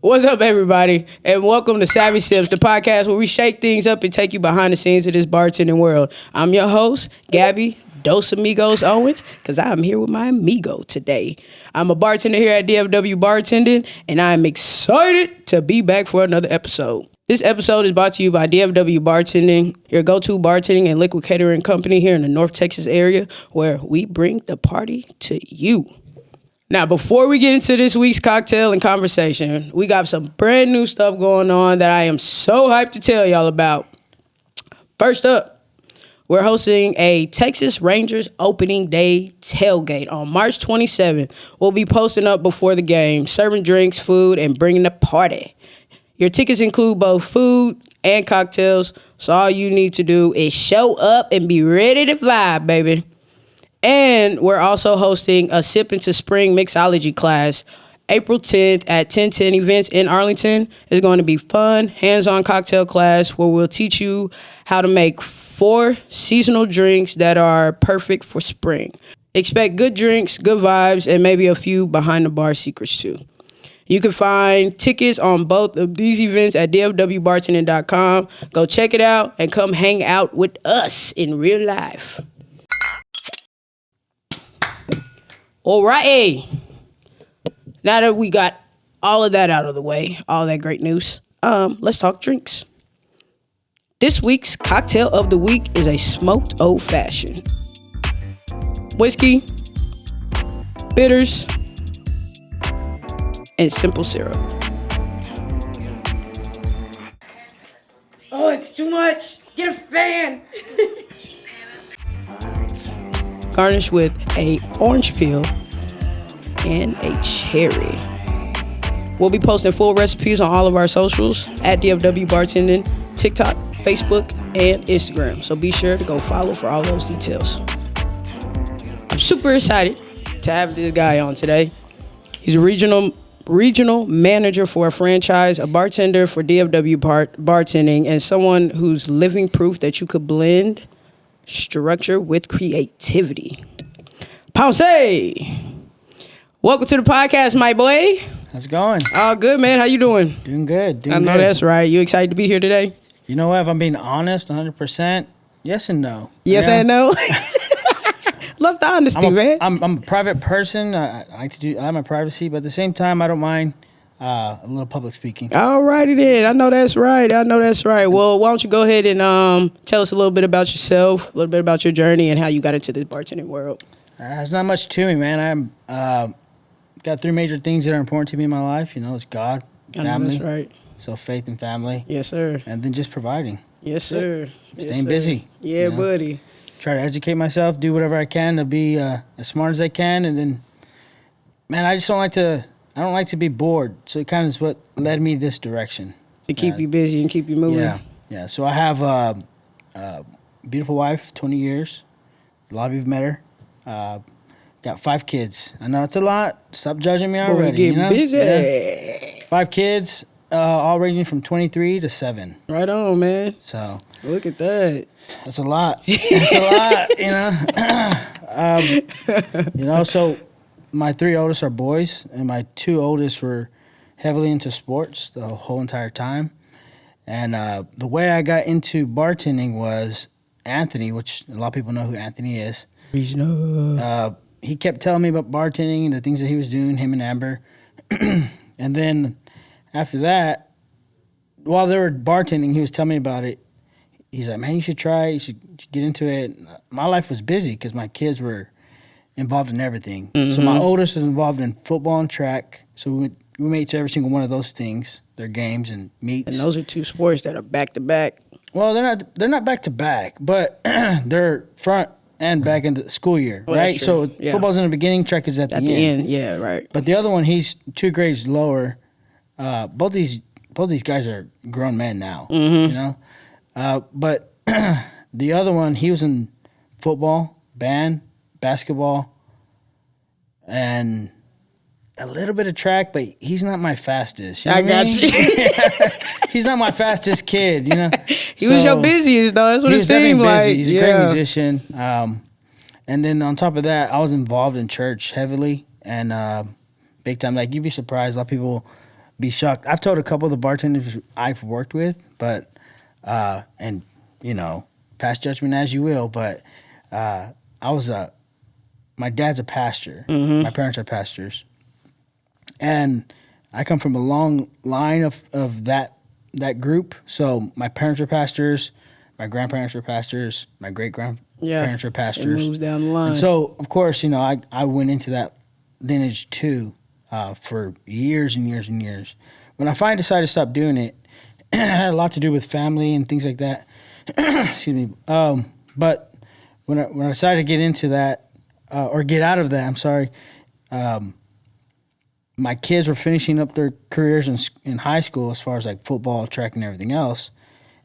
What's up, everybody, and welcome to Savvy Sips, the podcast where we shake things up and take you behind the scenes of this bartending world. I'm your host, Gabby Dos Amigos Owens, because I'm here with my amigo today. I'm a bartender here at DFW Bartending, and I'm excited to be back for another episode. This episode is brought to you by DFW Bartending, your go-to bartending and liquid catering company here in the North Texas area, where we bring the party to you. Now, before we get into this week's cocktail and conversation, we got some brand new stuff going on that I am so hyped to tell y'all about. First up, we're hosting a Texas Rangers opening day tailgate on March 27th. We'll be posting up before the game, serving drinks, food, and bringing the party. Your tickets include both food and cocktails, so all you need to do is show up and be ready to vibe, baby. And we're also hosting a Sip into Spring mixology class April 10th at 1010 Events in Arlington. It's going to be fun, hands-on cocktail class where we'll teach you how to make 4 seasonal drinks that are perfect for spring. Expect good drinks, good vibes, and maybe a few behind-the-bar secrets too. You can find tickets on both of these events at dfwbartending.com. Go check it out and come hang out with us in real life. All right. Now that we got all of that out of the way, all that great news, let's talk drinks. This week's cocktail of the week is a smoked old fashioned. Whiskey, bitters, and simple syrup. Oh, it's too much. Get a fan. Garnished with a orange peel and a cherry. We'll be posting full recipes on all of our socials at DFW Bartending, TikTok, Facebook, and Instagram. So be sure to go follow for all those details. I'm super excited to have this guy on today. He's a regional manager for a franchise, a bartender for DFW Bartending, and someone who's living proof that you could blend structure with creativity. Ponce, welcome to the podcast, my boy. How's it going? All good, man. How you doing? Doing good. I know that's right. You excited to be here today? You know what? If I'm being honest, 100%, yes and no. Yes and no. Love the honesty, man. I'm a private person. I have my privacy, but at the same time, I don't mind a little public speaking. All righty then. I know that's right. Well, why don't you go ahead and tell us a little bit about yourself, a little bit about your journey, and how you got into this bartending world. There's not much to me, man. I'm got 3 major things that are important to me in my life. You know, it's God, family. I know that's right. So faith and family. Yes, sir. And then just providing. Yes, sir. Staying busy. Yeah, buddy. Try to educate myself, do whatever I can to be as smart as I can, and then, man, I don't like to be bored, so it kind of is what led me this direction. To keep you busy and keep you moving. Yeah. So I have a beautiful wife, 20 years. A lot of you've met her. Got 5 kids. I know it's a lot. Stop judging me already. We're getting busy. Yeah. 5 kids, all ranging from 23 to 7. Right on, man. So look at that. That's a lot. That's a lot, you know. So my 3 oldest are boys, and my 2 oldest were heavily into sports the whole entire time. And the way I got into bartending was Anthony, which a lot of people know who Anthony is. He kept telling me about bartending and the things that he was doing, him and Amber. And then after that, while they were bartending, he was telling me about it. He's like, man, you should try it. You should get into it. My life was busy because my kids were involved in everything. Mm-hmm. So my oldest is involved in football and track. So we made to every single one of those things, their games and meets. And those are 2 sports that are back to back. Well, they're not back to back, but they're front and back in the school year, right? So football's in the beginning, track is at the end. Yeah, right. But the other one, he's 2 grades lower. Both these guys are grown men now, you know. But the other one, he was in football, band, basketball, and a little bit of track, but he's not my fastest. You know I got you. He's not my fastest kid, you know. He was your busiest, though. That's what it seemed like. He's a great musician. And then on top of that, I was involved in church heavily and big time. Like, you'd be surprised. A lot of people be shocked. I've told a couple of the bartenders I've worked with, but and you know, pass judgment as you will. But my dad's a pastor. My parents are pastors, and I come from a long line of that group. So my parents are pastors, my grandparents were pastors, my great grandparents were pastors. It moves down the line. And so of course, you know, I went into that lineage too for years and years and years. When I finally decided to stop doing it, it had a lot to do with family and things like that. Excuse me. But when I decided to get into that or get out of that, I'm sorry. My kids were finishing up their careers in high school as far as like football, track, and everything else.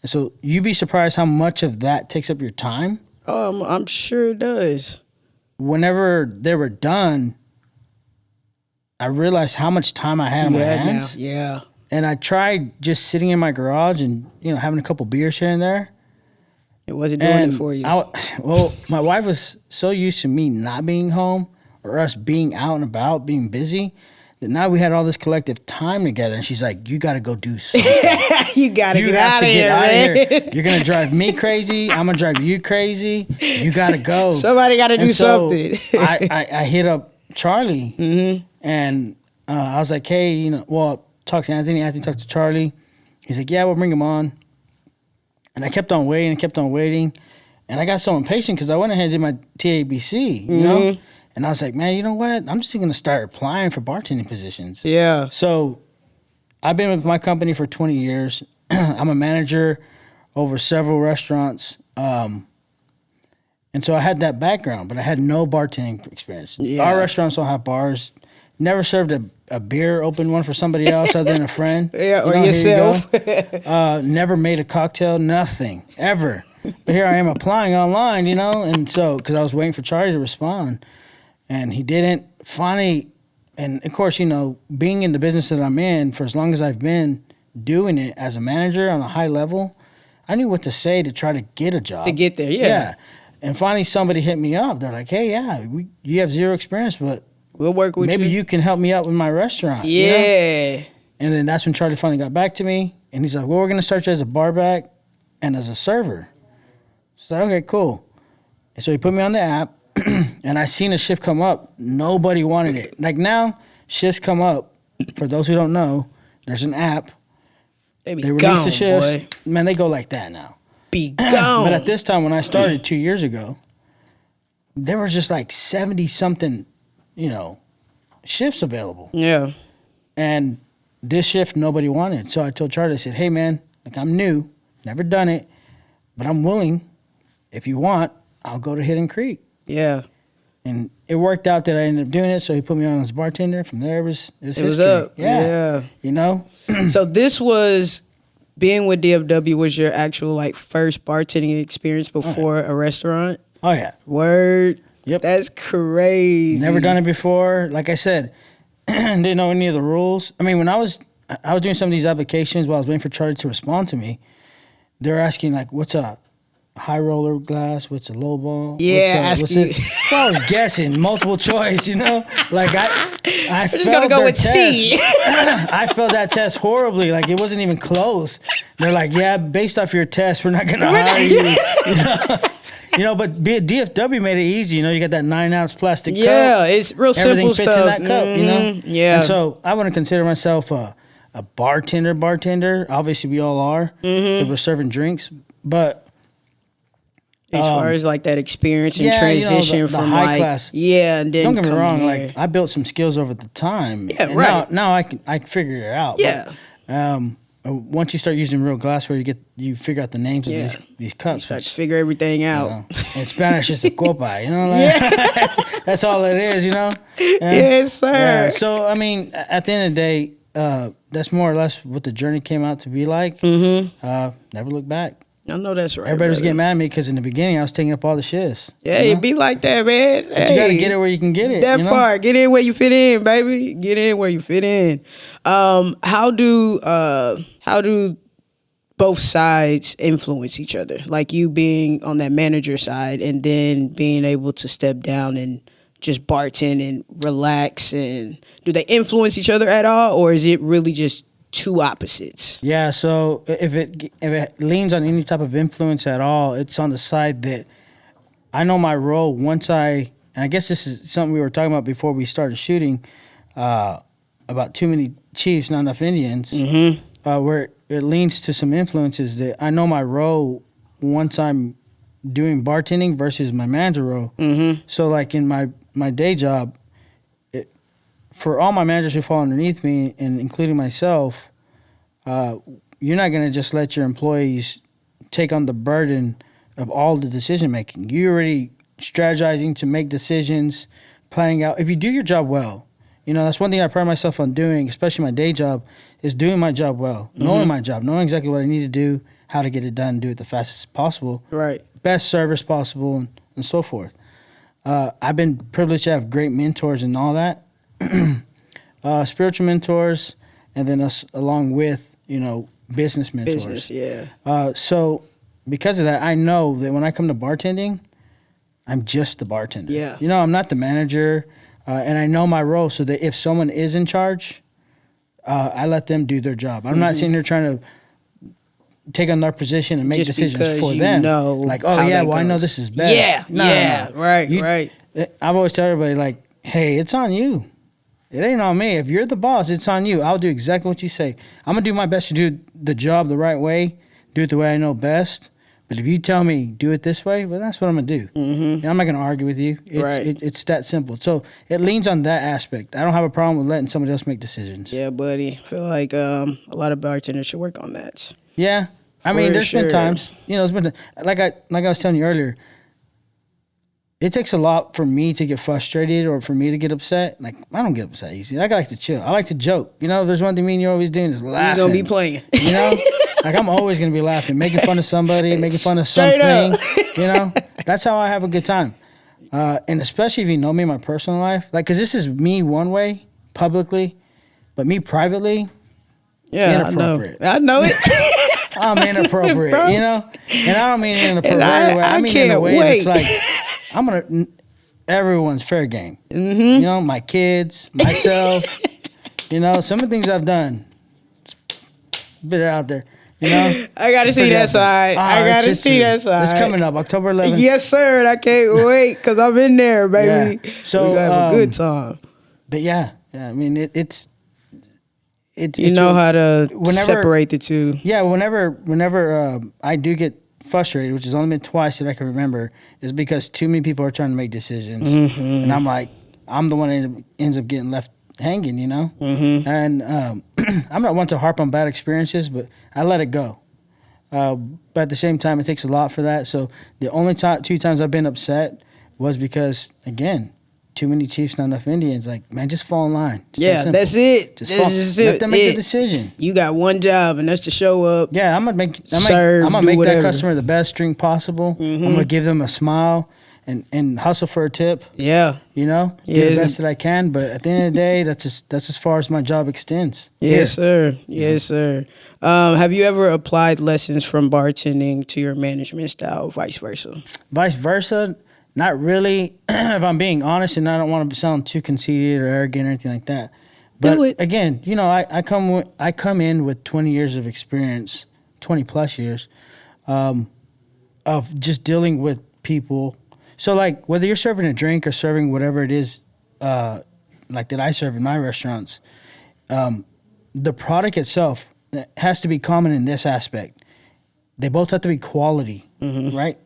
And so you'd be surprised how much of that takes up your time. I'm sure it does. Whenever they were done, I realized how much time I had on my hands. Now. Yeah. And I tried just sitting in my garage and, you know, having a couple beers here and there. It wasn't doing it for you. Well, my wife was so used to me not being home or us being out and about, being busy, that now we had all this collective time together. And she's like, you got to go do something. You got to get out of here, man. You're going to drive me crazy. I'm going to drive you crazy. You got to go. Somebody got to do something. I hit up Charlie and I was like, hey, you know, well, talk to Anthony. Anthony talked to Charlie. He's like, yeah, we'll bring him on. And I kept on waiting. And I got so impatient because I went ahead and did my TABC, you know? And I was like, man, you know what? I'm just going to start applying for bartending positions. Yeah. So I've been with my company for 20 years. I'm a manager over several restaurants. And so I had that background, but I had no bartending experience. Yeah. Our restaurants don't have bars. Never served a beer, opened one for somebody else other than a friend. Yeah, or yourself. Never made a cocktail, nothing, ever. But here I am applying online, you know, and so, because I was waiting for Charlie to respond, and he didn't. Finally, and of course, you know, being in the business that I'm in for as long as I've been doing it as a manager on a high level, I knew what to say to try to get a job. To get there, yeah. And finally somebody hit me up. They're like, hey, you have zero experience, but we'll work with you. Maybe you can help me out with my restaurant. Yeah. You know? And then that's when Charlie finally got back to me. And he's like, well, we're going to start you as a bar back and as a server. So I said, okay, cool. And so he put me on the app. And I seen a shift come up. Nobody wanted it. Like now, shifts come up. For those who don't know, there's an app. They release the shifts. Boy. Man, they go like that now. Be gone. But at this time, when I started 2 years ago, there was just like 70-something, you know, shifts available. Yeah. And this shift, nobody wanted. So I told Charlie, I said, hey, man, like I'm new, never done it, but I'm willing. If you want, I'll go to Hidden Creek. Yeah. And it worked out that I ended up doing it, so he put me on as bartender. From there, it was history. Up. Yeah. You know? So this was, being with DFW was your actual, like, first bartending experience before a restaurant? Oh, yeah. Word? Yep. That's crazy. Never done it before. Like I said, didn't know any of the rules. I mean, when I was doing some of these applications while I was waiting for Charlie to respond to me, they were asking, like, what's a high roller glass? What's a low ball? Yeah, what's it? Well, I was guessing, multiple choice, you know? Like, I just going to go with test. C. I failed that test horribly. Like, it wasn't even close. They're like, yeah, based off your test, we're not going to hire you. You know, but DFW made it easy. You know, you got that 9-ounce plastic cup. Yeah, it's real simple stuff. Everything fits in that cup, you know? Yeah. And so I wouldn't consider myself a bartender. Obviously, we all are. We're serving drinks. But as far as like that experience and yeah, transition, you know, the from high like class. Yeah, and then don't get me wrong, here. like I built some skills over the time. Yeah, and right. Now I can figure it out. Yeah. But, once you start using real glassware, you figure out the names of these cups. Start to figure everything out. You know, in Spanish, it's a copa. You know, like, that's all it is. You know. Yes, sir. Yeah, so I mean, at the end of the day, that's more or less what the journey came out to be like. Never look back. I know that's right. Everybody was getting mad at me because in the beginning I was taking up all the shifts. Yeah, it be like that, man. But you got to get it where you can get it. That part, get in where you fit in, baby. Get in where you fit in. How do both sides influence each other? Like you being on that manager side and then being able to step down and just bartend and relax? And do they influence each other at all, or is it really just two opposites? Yeah, so if it leans on any type of influence at all, it's on the side that I know my role and I guess this is something we were talking about before we started shooting, about too many chiefs, not enough Indians, where it leans to some influences that I know my role once I'm doing bartending versus my manager role. So like in my day job, for all my managers who fall underneath me, and including myself, you're not going to just let your employees take on the burden of all the decision making. You're already strategizing to make decisions, planning out. If you do your job well, that's one thing I pride myself on doing, especially my day job, is doing my job well, knowing my job, knowing exactly what I need to do, how to get it done, do it the fastest possible, Right. best service possible, and so forth. I've been privileged to have great mentors and all that, spiritual mentors, and then us along with, business mentors. Business, yeah. So because of that, I know that when I come to bartending, I'm just the bartender. Yeah. I'm not the manager, and I know my role, so that if someone is in charge, I let them do their job. I'm not sitting here trying to take on their position and make Just decisions for because them. how I that know goes. this is best. Yeah, No. right. I've always tell everybody, like, hey, it's on you. It ain't on me. If you're the boss, it's on you. I'll do exactly what you say. I'm going to do my best to do the job the right way, do it the way I know best. But if you tell me do it this way, well, that's what I'm going to do. And I'm not going to argue with you. It's that simple. So it leans on that aspect. I don't have a problem with letting somebody else make decisions. Yeah, buddy. I feel like a lot of bartenders should work on that. Yeah. I mean, there's been times, it's been, like I was telling you earlier, it takes a lot for me to get frustrated or for me to get upset. Like, I don't get upset easy. I like to chill. I like to joke. There's one thing me and you always doing is laughing. You're going to be playing. Like, I'm always going to be laughing, making fun of somebody, making fun of Straight something. That's how I have a good time. And especially if you know me in my personal life. Like, because this is me one way, publicly, but me privately, inappropriate. I know it. I'm inappropriate, And I don't mean in a perverted way. I mean in a can't way wait. that's like, everyone's fair game. My kids, myself, some of the things I've done, bit it out there, I got to see that side. I got to see that side. It's coming up, October 11th. Yes, sir. And I can't wait because I'm in there, baby. Yeah. So, we have a good time. But yeah, I mean, it's you know how to separate the two. Yeah, whenever I do get frustrated, which has only been twice that I can remember, is because too many people are trying to make decisions, and I'm the one that ends up getting left hanging, And I'm not one to harp on bad experiences, but I let it go. But at the same time, it takes a lot for that. So the only two times I've been upset was because, again, too many chiefs, not enough Indians. Like, man, just fall in line. That's it. Let them make the decision. You got one job, and that's to show up. Yeah, I'm gonna make serve, that customer the best drink possible. I'm gonna give them a smile and hustle for a tip. Yeah, do the best that I can. But at the end of the day, that's as far as my job extends. Yes, sir. Yes, sir. Have you ever applied lessons from bartending to your management style, vice versa? Vice versa. Not really, if I'm being honest, and I don't want to sound too conceited or arrogant or anything like that. But again, I come in with 20 years of experience, 20 plus years, of just dealing with people. So like whether you're serving a drink or serving whatever it is, like that I serve in my restaurants, the product itself has to be common in this aspect. They both have to be quality, right?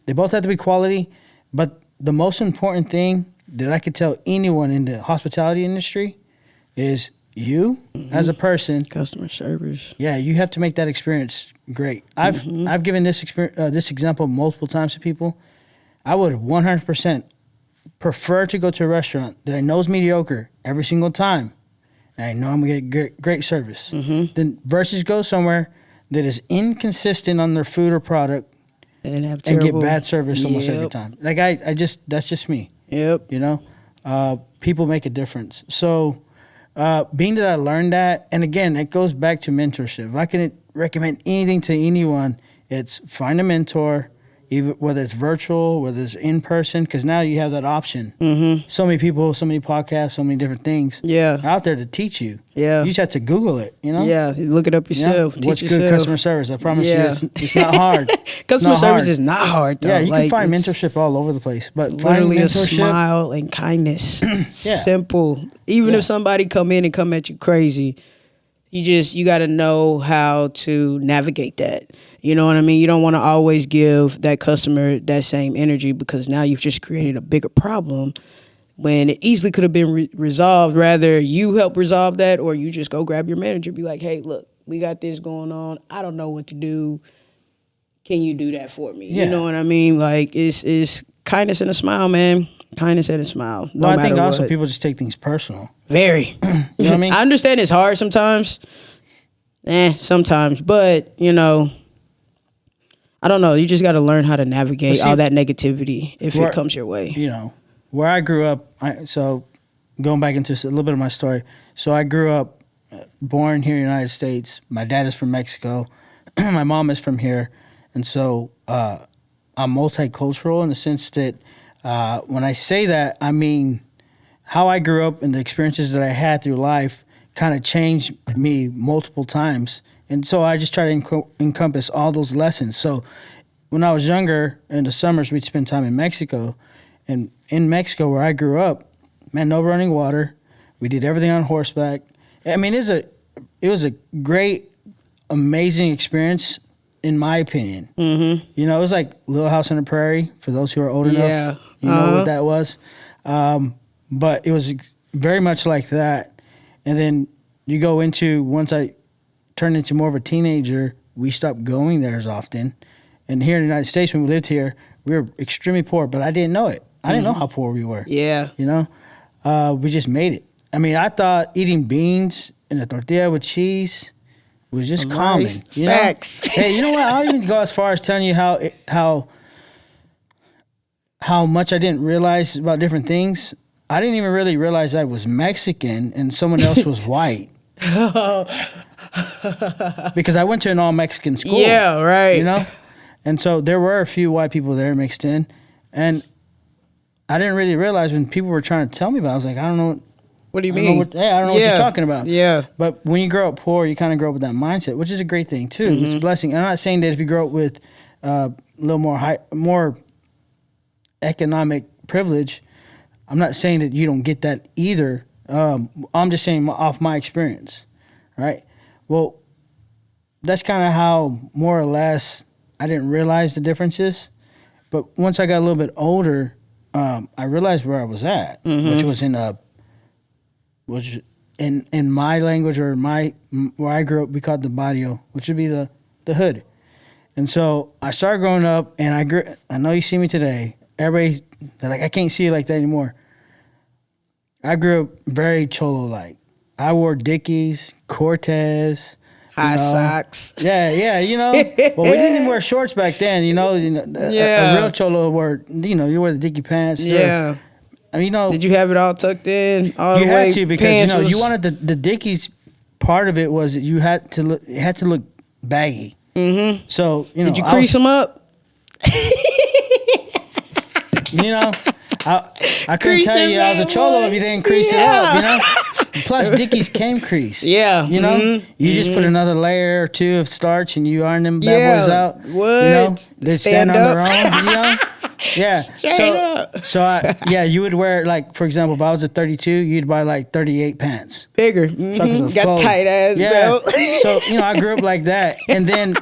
They both have to be quality. But the most important thing that I could tell anyone in the hospitality industry is you as a person, customer service. Yeah, you have to make that experience great. I've given this this example multiple times to people. I would 100% prefer to go to a restaurant that I know is mediocre every single time, and I know I'm gonna get great service. Then versus go somewhere that is inconsistent on their food or product. And get bad service almost every time. Like that's just me. Yep. People make a difference. So, being that I learned that, and again, it goes back to mentorship. If I can recommend anything to anyone, it's find a mentor. even whether it's virtual, whether it's in person, because now you have that option. Mm-hmm. So many people, so many podcasts, so many different things are out there to teach you. Yeah. You just have to Google it, you know? Yeah, look it up yourself. What's teach good yourself. customer service? I promise you, it's not hard. Customer service is not hard, though. Yeah, you can find mentorship all over the place. But literally a smile and kindness. Simple. Even if somebody come in and come at you crazy, you got to know how to navigate that. You know what I mean? You don't want to always give that customer that same energy, because now you've just created a bigger problem when it easily could have been resolved. Rather, you help resolve that, or you just go grab your manager, be like, hey, look, we got this going on. I don't know what to do. Can you do that for me? Yeah. You know what I mean? Like, it's kindness and a smile, man. Kindness and a smile. No I think matter also what. people just take things personal. Very. You know what I mean? I understand it's hard sometimes. Sometimes. But, I don't know. You just got to learn how to navigate all that negativity if it comes your way. You know, where I grew up, so going back into a little bit of my story. So I grew up, born here in the United States. My dad is from Mexico. My mom is from here. And so I'm multicultural in the sense that when I say that, I mean how I grew up and the experiences that I had through life kind of changed me multiple times. And so I just try to encompass all those lessons. So when I was younger, in the summers, we'd spend time in Mexico. And in Mexico, where I grew up, man, no running water. We did everything on horseback. I mean, it was a great, amazing experience, in my opinion. Mm-hmm. You know, it was like Little House on the Prairie, for those who are old enough. You know what that was. But it was very much like that. And then you go into, once I turned into more of a teenager, we stopped going there as often. And here in the United States, when we lived here, we were extremely poor, but I didn't know it. I didn't know how poor we were. Yeah. You know, we just made it. I mean, I thought eating beans and a tortilla with cheese was just common. You Facts. Know? Hey, you know what? I don't even go as far as telling you how much I didn't realize about different things. I didn't even really realize I was Mexican and someone else was white. Because I went to an all-Mexican school. Yeah, right. You know? And so there were a few white people there mixed in. And I didn't really realize when people were trying to tell me about it, I was like, I don't know. What do you mean? I don't know what you're talking about. Yeah. But when you grow up poor, you kind of grow up with that mindset, which is a great thing, too. Mm-hmm. It's a blessing. And I'm not saying that if you grow up with a little more economic privilege, I'm not saying that you don't get that either. I'm just saying off my experience, right? Well, that's kind of how more or less I didn't realize the differences. But once I got a little bit older, I realized where I was at, which was in my language, or where I grew up, we called it the barrio, which would be the hood. And so I started growing up, and I know you see me today. Everybody's like, I can't see you like that anymore. I grew up very cholo-like. I wore Dickies, Cortez, high socks. Yeah, you know. Well, we didn't even wear shorts back then, you know. A real cholo wore, you wear the Dickie pants. Yeah. You know. Did you have it all tucked in? All you the had way to, because you wanted the Dickies. Part of it was that you had to look. It had to look baggy. Mm-hmm. So did you crease them up? I couldn't tell you I was a cholo if you didn't crease it up, you know? Plus, Dickies came creased. Yeah. You know? You just put another layer or two of starch and you iron them bad boys out. What? You know? They stand on their own, you know? Yeah. Straight up. You would wear, like, for example, if I was a 32, you'd buy, like, 38 pants. Bigger. Got tight ass belt. So, I grew up like that. And then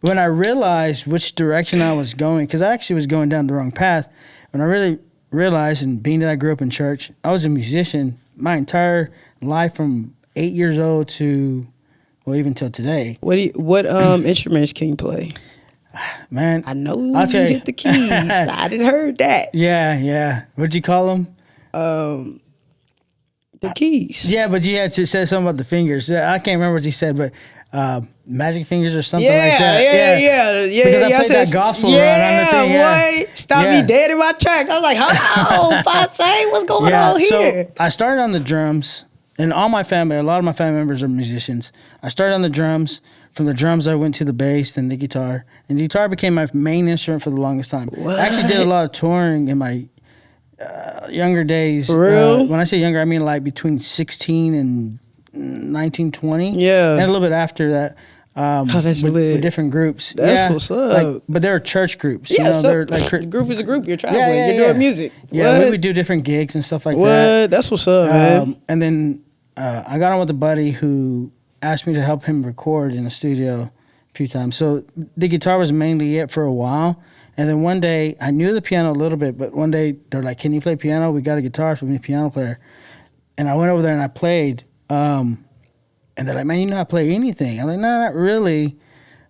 when I realized which direction I was going, because I actually was going down the wrong path, when I really realized, and being that I grew up in church, I was a musician my entire life from 8 years old to, well, even till today. What instruments can you play? Man, I know you hit the keys. I didn't heard that. Yeah. What'd you call them? The keys. Yeah, but you had to say something about the fingers. I can't remember what you said, but magic fingers or something like that. Yeah. Because I played that gospel run on the thing. Yeah, boy. Stop me dead in my tracks. I was like, hello, Ponce, what's going on here? So I started on the drums, and all my family, a lot of my family members are musicians. I started on the drums. From the drums, I went to the bass, then the guitar. And the guitar became my main instrument for the longest time. What? I actually did a lot of touring in my younger days. For real? When I say younger, I mean like between 16 and 19, 20. Yeah. And a little bit after that. That's with, lit. with different groups. That's what's up. But they were church groups. Yeah, so they're like group is a group. You're traveling. You're doing music. Yeah, What? we would do different gigs and stuff like What? that. That's what's up, man. And then I got on with a buddy who asked me to help him record in the studio a few times. So the guitar was mainly it for a while. And then one day, I knew the piano a little bit, but one day they're like, "Can you play piano? We got a guitar, so we need a piano player." And I went over there and I played. And they're like, "Man, you know how to play anything?" I'm like, "No, not really.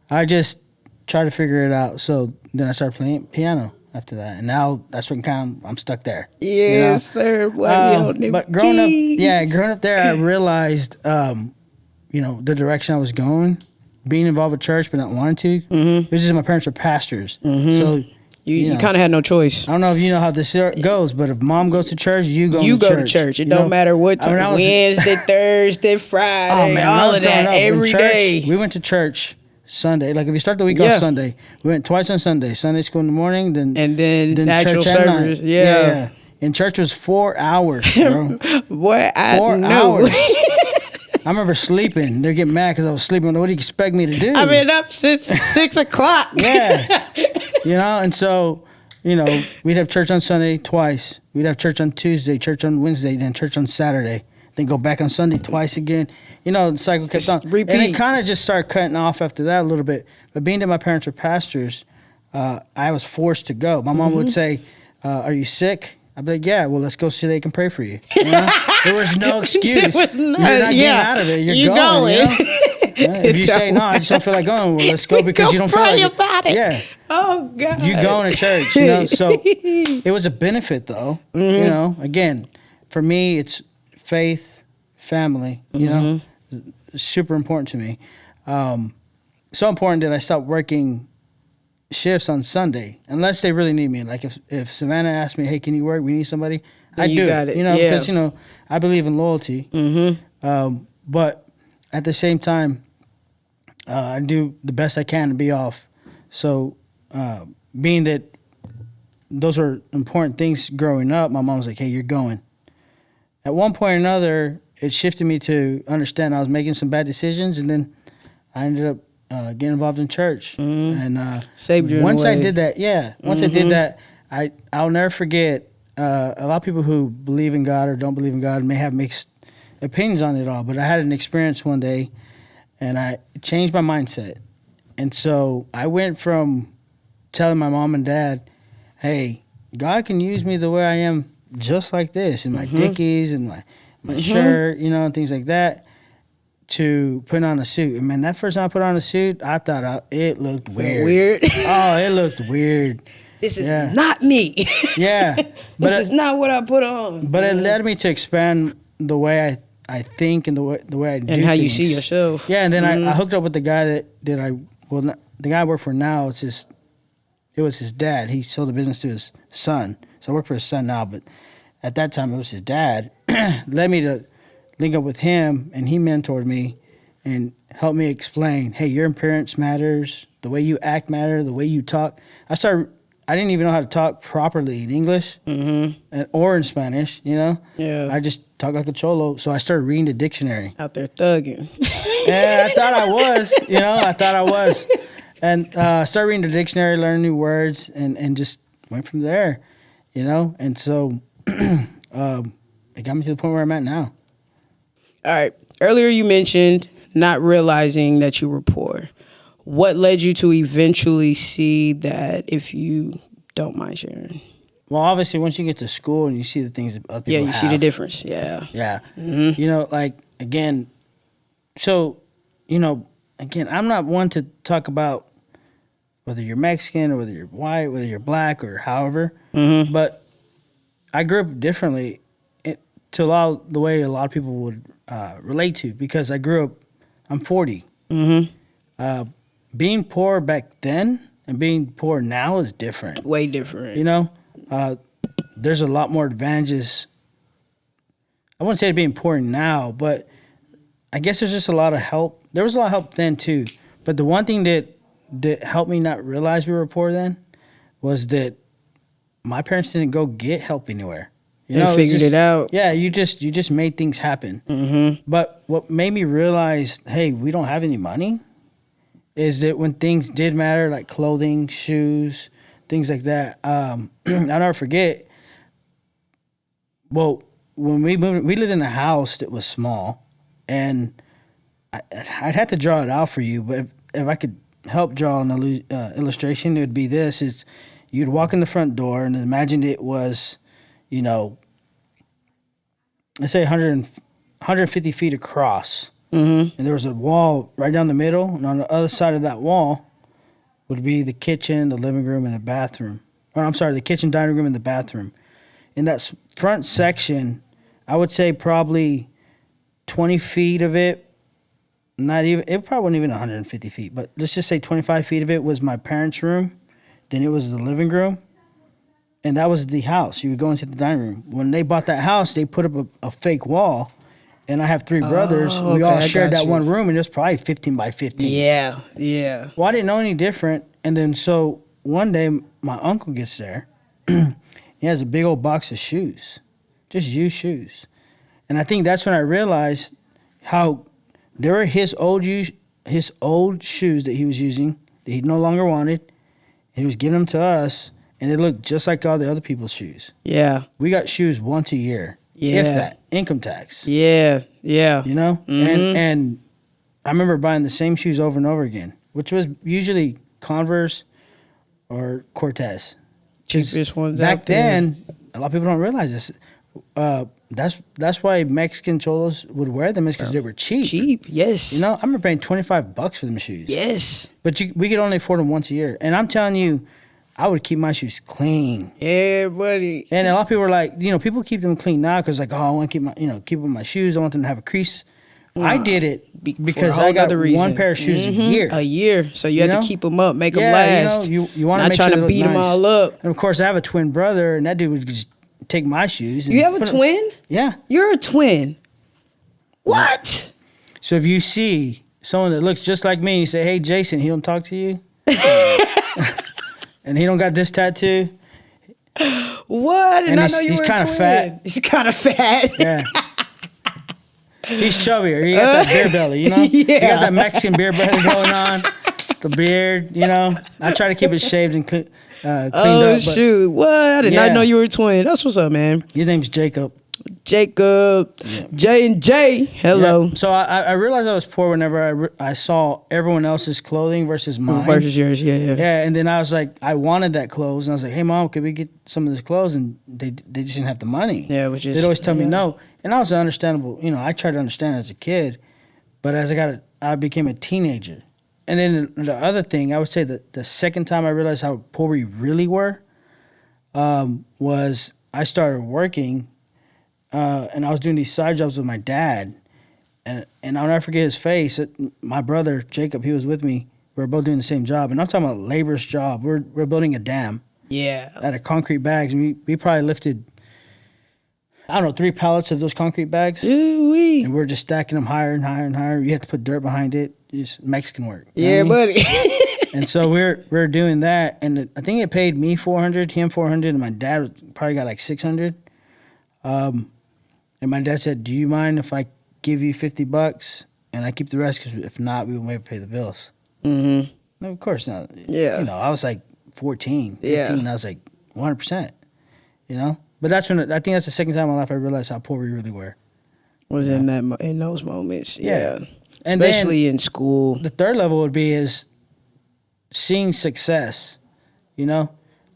I just try to figure it out." So then I started playing piano after that. And now that's when I'm stuck there. Yes, sir. But growing up there, I realized, the direction I was going, being involved with church, but not wanting to. Mm-hmm. It was just my parents were pastors. Mm-hmm. So you kind of had no choice. I don't know if you know how this goes, but if mom goes to church, you go to church. It don't matter what time. Wednesday, Thursday, Friday, all of that, every day. We went to church Sunday. Like if you start the week off Sunday, we went twice on Sunday. Sunday school in the morning, then actual church service. Yeah. And church was 4 hours, bro. Boy, I 4 know. hours. I remember sleeping. They're getting mad because I was sleeping. What do you expect me to do? I've been up since 6 o'clock. Yeah. And so, we'd have church on Sunday twice. We'd have church on Tuesday, church on Wednesday, then church on Saturday. Then go back on Sunday twice again. The cycle kept on. Repeat. And it kind of just started cutting off after that a little bit. But being that my parents were pastors, I was forced to go. My mom would say, "Are you sick?" I'd be like, "Yeah, well, let's go so they can pray for you." There was no excuse. You're not getting out of it. You're going. If you say, "No, I just don't feel like going," well, let's go because you don't feel like about it. Yeah. Oh, God. You going to church, So it was a benefit, though. Mm-hmm. Again, for me, it's faith, family, super important to me. So important that I stopped working shifts on Sunday, unless they really need me. Like if Savannah asked me, "Hey, can you work? We need somebody." I do. Got it. Because I believe in loyalty. Mm-hmm. But at the same time, I do the best I can to be off. So being that those are important things growing up, my mom was like, "Hey, you're going." At one point or another, it shifted me to understand I was making some bad decisions, and then I ended up getting involved in church. Mm-hmm. And saved you. Once I did that, once I did that, I'll never forget. A lot of people who believe in God or don't believe in God may have mixed opinions on it all, but I had an experience one day, and it changed my mindset. And so I went from telling my mom and dad, "Hey, God can use me the way I am, just like this, in my Dickies and my shirt, and things like that," to putting on a suit. And man, that first time I put on a suit, I thought it looked weird. Oh, it looked weird. This is not me. Yeah. But this is not what I put on. But it led me to expand the way I think and the way I do and how things. you see yourself. Yeah, and then I hooked up with the guy the guy I work for now, it was his dad. He sold the business to his son. So I work for his son now, but at that time it was his dad. Led me to link up with him, and he mentored me and helped me explain, "Hey, your appearance matters, the way you act matters, the way you talk." I didn't even know how to talk properly in English or in Spanish, Yeah. I just talk like a cholo, so I started reading the dictionary. Out there thugging. Yeah, I thought I was. And started reading the dictionary, learning new words, and just went from there, And so it got me to the point where I'm at now. All right. Earlier you mentioned not realizing that you were poor. What led you to eventually see that, if you don't mind sharing? Well, obviously, once you get to school and you see the things that other people have. see the difference. Yeah. Yeah. Mm-hmm. Again, I'm not one to talk about whether you're Mexican or whether you're white, whether you're black or however. Mm-hmm. But I grew up differently to the way a lot of people would relate to, because I grew up, I'm 40. Mm-hmm. Being poor back then and being poor now is different. Way different. There's a lot more advantages I wouldn't say it'd be important now, but I guess there's just a lot of help. There was a lot of help then too. But the one thing that helped me not realize we were poor then was that my parents didn't go get help anywhere. They figured it out. Yeah, you just made things happen. Mm-hmm. But what made me realize, hey, we don't have any money, is that when things did matter, like clothing, shoes, things like that, I'll never forget. Well, when we moved, we lived in a house that was small, and I'd have to draw it out for you, but if I could help draw an illustration, it would be this: is you'd walk in the front door and imagine it was, let's say 150 feet across, and there was a wall right down the middle, and on the other side of that wall would be the kitchen, the living room, and the bathroom. Or I'm sorry, the kitchen, dining room, and the bathroom. In that front section, I would say probably 20 feet of it, it probably wasn't even 150 feet, but let's just say 25 feet of it was my parents' room. Then it was the living room, and that was the house. You would go into the dining room. When they bought that house, they put up a fake wall, and I have three brothers. We all shared that one room, and it was probably 15 by 15. Yeah, yeah. Well, I didn't know any different, and then so one day my uncle gets there. He has a big old box of shoes, just used shoes. And I think that's when I realized how there were his old shoes that he was using that he no longer wanted. He was giving them to us, and they looked just like all the other people's shoes. Yeah. We got shoes once a year, if that, income tax. Yeah, yeah. Mm-hmm. And I remember buying the same shoes over and over again, which was usually Converse or Cortez. Cheapest ones back out there. then, a lot of people don't realize this. That's why Mexican cholos would wear them, is because they were cheap. Cheap, yes. I remember paying $25 for them shoes. Yes. But we could only afford them once a year. And I'm telling you, I would keep my shoes clean. Yeah, buddy. And a lot of people were like, people keep them clean now because like, I want to keep my shoes. I want them to have a crease. I did it because I got one pair of shoes a year. A year. So you had to keep them up, make them last. You want to make trying sure to beat them all up. And of course, I have a twin brother, and that dude would just take my shoes. And you have a twin? Yeah. You're a twin. What? So if you see someone that looks just like me, and you say, "Hey, Jason," he don't talk to you, and he don't got this tattoo. What? And I know you he's kind of fat. He's kind of fat. Yeah. He's chubbier. He got that beer belly, Yeah. He got that Mexican beer belly going on. The beard, I try to keep it shaved and cleaned up. Oh, shoot. What? I did not know you were a twin. That's what's up, man. His name's Jacob. Jacob. Yeah. J and J. Hello. Yeah. So I realized I was poor whenever I saw everyone else's clothing versus mine. Versus yours, yeah. Yeah, and then I was like, I wanted that clothes. And I was like, hey, Mom, could we get some of this clothes? And they just didn't have the money. Yeah, which is... They'd always tell me no. And I was understandable. I tried to understand as a kid. But as I became a teenager. And then the other thing, I would say that the second time I realized how poor we really were was I started working, and I was doing these side jobs with my dad. And I'll never forget his face. My brother, Jacob, he was with me. We were both doing the same job. And I'm talking about a labor's job. We're building a dam. Yeah. Out of concrete bags. And we probably lifted, 3 pallets of those concrete bags. Ooh-wee. And we're just stacking them higher and higher and higher. You have to put dirt behind it. Just Mexican work. Yeah, buddy. And so we're doing that, and I think it paid me $400, him $400, and my dad probably got like $600. And my dad said, "Do you mind if I give you $50 and I keep the rest? Because if not, we won't be able to pay the bills." Mm-hmm. No, of course not. Yeah. I was like 14, 15. Yeah. I was like 100%. But that's when I think that's the second time in my life I realized how poor we really were. Was in those moments. Yeah. And especially in school. The third level would be is seeing success.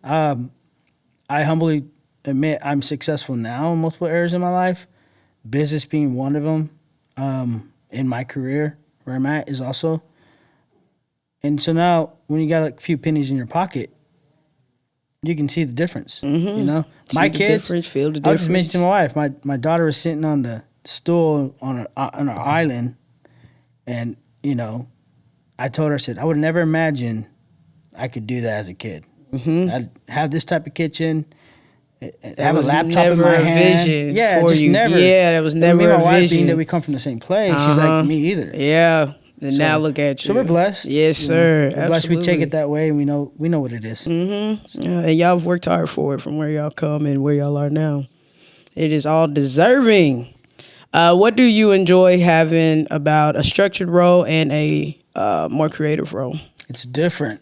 I humbly admit I'm successful now in multiple areas in my life. Business being one of them. In my career, where I'm at, is also. And so now, when you got a few pennies in your pocket, you can see the difference. Mm-hmm. My kids, feel the difference. I just mentioned to my wife, my daughter was sitting on the stool on our island. And, I told her, I said, I would never imagine I could do that as a kid. Mm-hmm. I'd have this type of kitchen have a laptop in my hand. Vision Yeah, for just you. never. Yeah, that was never me and my a wife, vision. being that we come from the same place, she's like, me either. Yeah. And So- now look at you. So we're blessed. Yes, you sir. We're blessed. We take Absolutely. it that way, and we know what it is. Mm-hmm. Yeah, and y'all have worked hard for it from where y'all come and where y'all are now. It is all deserving. What do you enjoy having about a structured role and a more creative role? It's different.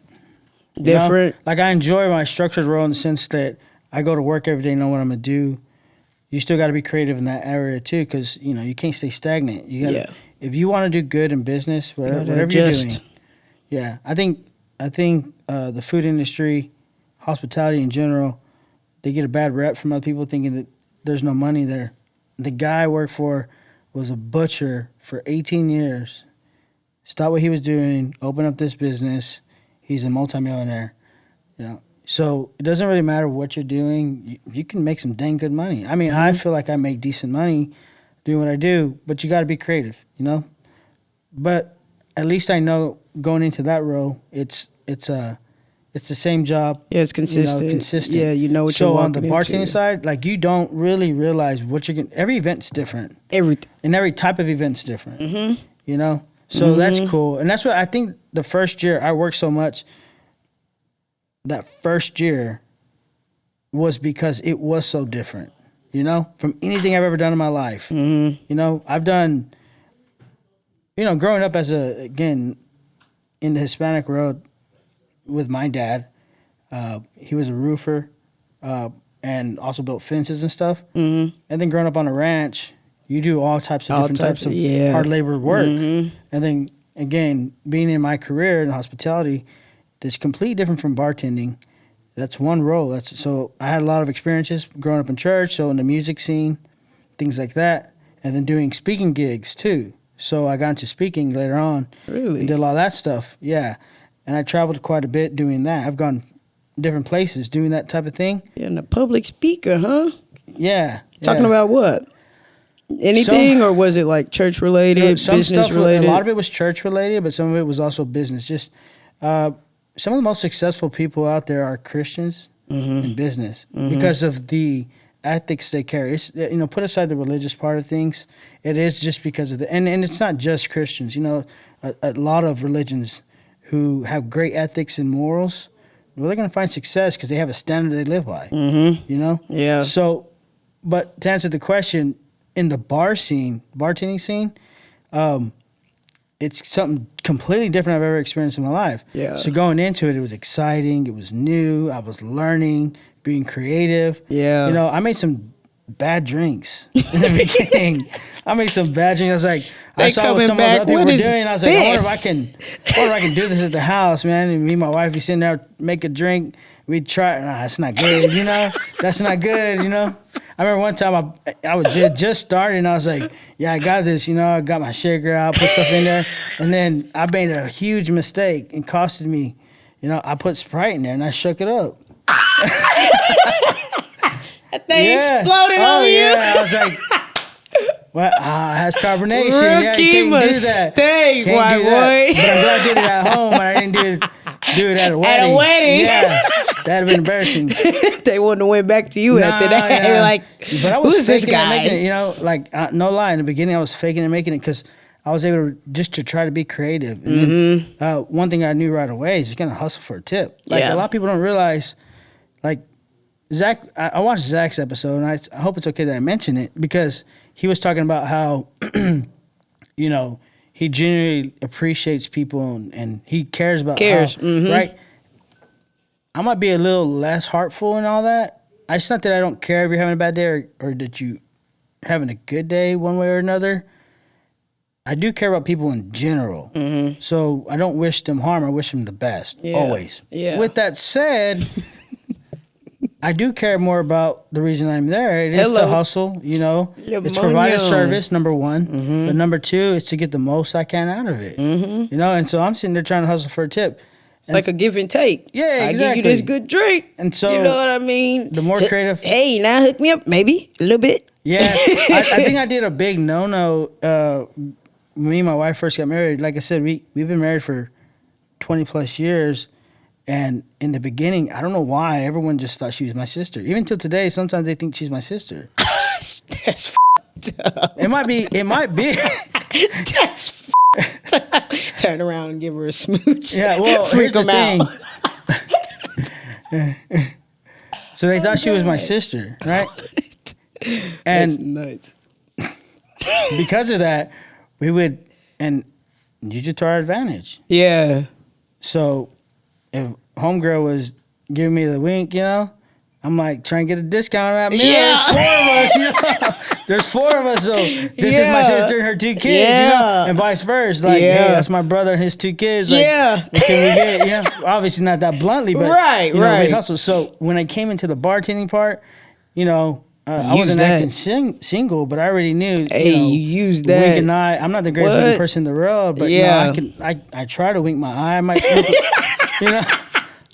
Different. Like, I enjoy my structured role in the sense that I go to work every day, know what I'm gonna do. You still got to be creative in that area too, because you can't stay stagnant. You gotta, if you want to do good in business, whatever you're doing. Yeah, I think the food industry, hospitality in general, they get a bad rep from other people thinking that there's no money there. The guy I worked for was a butcher for 18 years. Stopped what he was doing, opened up this business. He's a multimillionaire. So it doesn't really matter what you're doing. You can make some dang good money. I mean, I feel like I make decent money doing what I do, but you got to be creative, But at least I know going into that role, it's the same job. Yeah, it's consistent. Consistent. Yeah, you know what you're walking into. So on the bartending side, like, you don't really realize what you're getting. Every event's different. Everything. And every type of event's different. So that's cool. And that's what I think the first year I worked so much, that first year was because it was so different, from anything I've ever done in my life. I've done, growing up again, in the Hispanic world with my dad, he was a roofer and also built fences and stuff. And then growing up on a ranch, you do all types of different types of hard labor work. And then, again, being in my career in hospitality, that's completely different from bartending. That's one role. So I had a lot of experiences growing up in church, so in the music scene, things like that, and then doing speaking gigs too. So I got into speaking later on. Really? And did a lot of that stuff, yeah. And I traveled quite a bit doing that. I've gone different places doing that type of thing. Yeah, and a public speaker, huh? Yeah. Talking about what? Anything, or was it like church related, business related? A lot of it was church related, but some of it was also business. Just some of the most successful people out there are Christians in business because of the ethics they carry. It's, put aside the religious part of things, it is just because of the and it's not just Christians. A lot of religions who have great ethics and morals, well, they're going to find success because they have a standard they live by. Yeah. So, but to answer the question, in the bartending scene, it's something completely different I've ever experienced in my life. Yeah. So going into it, it was exciting. It was new. I was learning, being creative. Yeah. I made some bad drinks in the beginning. I made some bad drinks. I was like, I saw what some of the other people were doing. And I was like, I wonder if I can do this at the house, man. And me and my wife, we sitting there, make a drink. We'd try. Nah, that's not good, That's not good, I remember one time I was just starting, and I was like, yeah, I got this, I got my shaker out, put stuff in there. And then I made a huge mistake and costed me, I put Sprite in there, and I shook it up. That thing exploded on you. Yeah, I was like, well, it has carbonation. Rookie you can't mistake, do that. white boy. But I'm glad I did it at home, and I didn't do it at a wedding. At a wedding. Yeah, that'd have been embarrassing. They wouldn't have went back to you after that. Yeah. Like, but I was who's this faking guy? and making it, no lie. In the beginning, I was faking and making it because I was able to try to be creative. And then, one thing I knew right away is you're gonna hustle for a tip. Like a lot of people don't realize. Like Zach, I watched Zach's episode, and I hope it's okay that I mention it because he was talking about how, he genuinely appreciates people and he cares about right. I might be a little less heartful and all that. It's not that I don't care if you're having a bad day or that you having a good day one way or another. I do care about people in general. So I don't wish them harm. I wish them the best, always. Yeah. With that said, I do care more about the reason I'm there. It is to hustle, It's provide a service, number one. But number two is to get the most I can out of it. And so I'm sitting there trying to hustle for a tip. It's like a give and take. Yeah, exactly. I give you this good drink. And so, you know what I mean? The more creative. Hey, now hook me up, maybe a little bit. Yeah, I think I did a big no-no. Me and my wife first got married. Like I said, we've been married for 20 plus years, And in the beginning, I don't know why, everyone just thought she was my sister. Even till today, sometimes they think she's my sister. That's up. It might be. That's turn around and give her a smooch. Yeah, well, freak here's the them thing. out. So they thought she was my sister, right? That's And nuts. because of that, we would and use it to our advantage. Yeah. So if homegirl was giving me the wink, I'm like trying to get a discount on that meal. Yeah. There's 4 of us, so this is my sister and her 2 kids, Yeah. and vice versa. Like, hey, that's my brother and his 2 kids. Like, what can we get? Obviously not that bluntly, but right. we'd hustle. So when I came into the bartending part, I wasn't acting single, but I already knew. Hey, you used that. Wink an eye. I'm not the greatest looking person in the world, but I try to wink my eye. I might,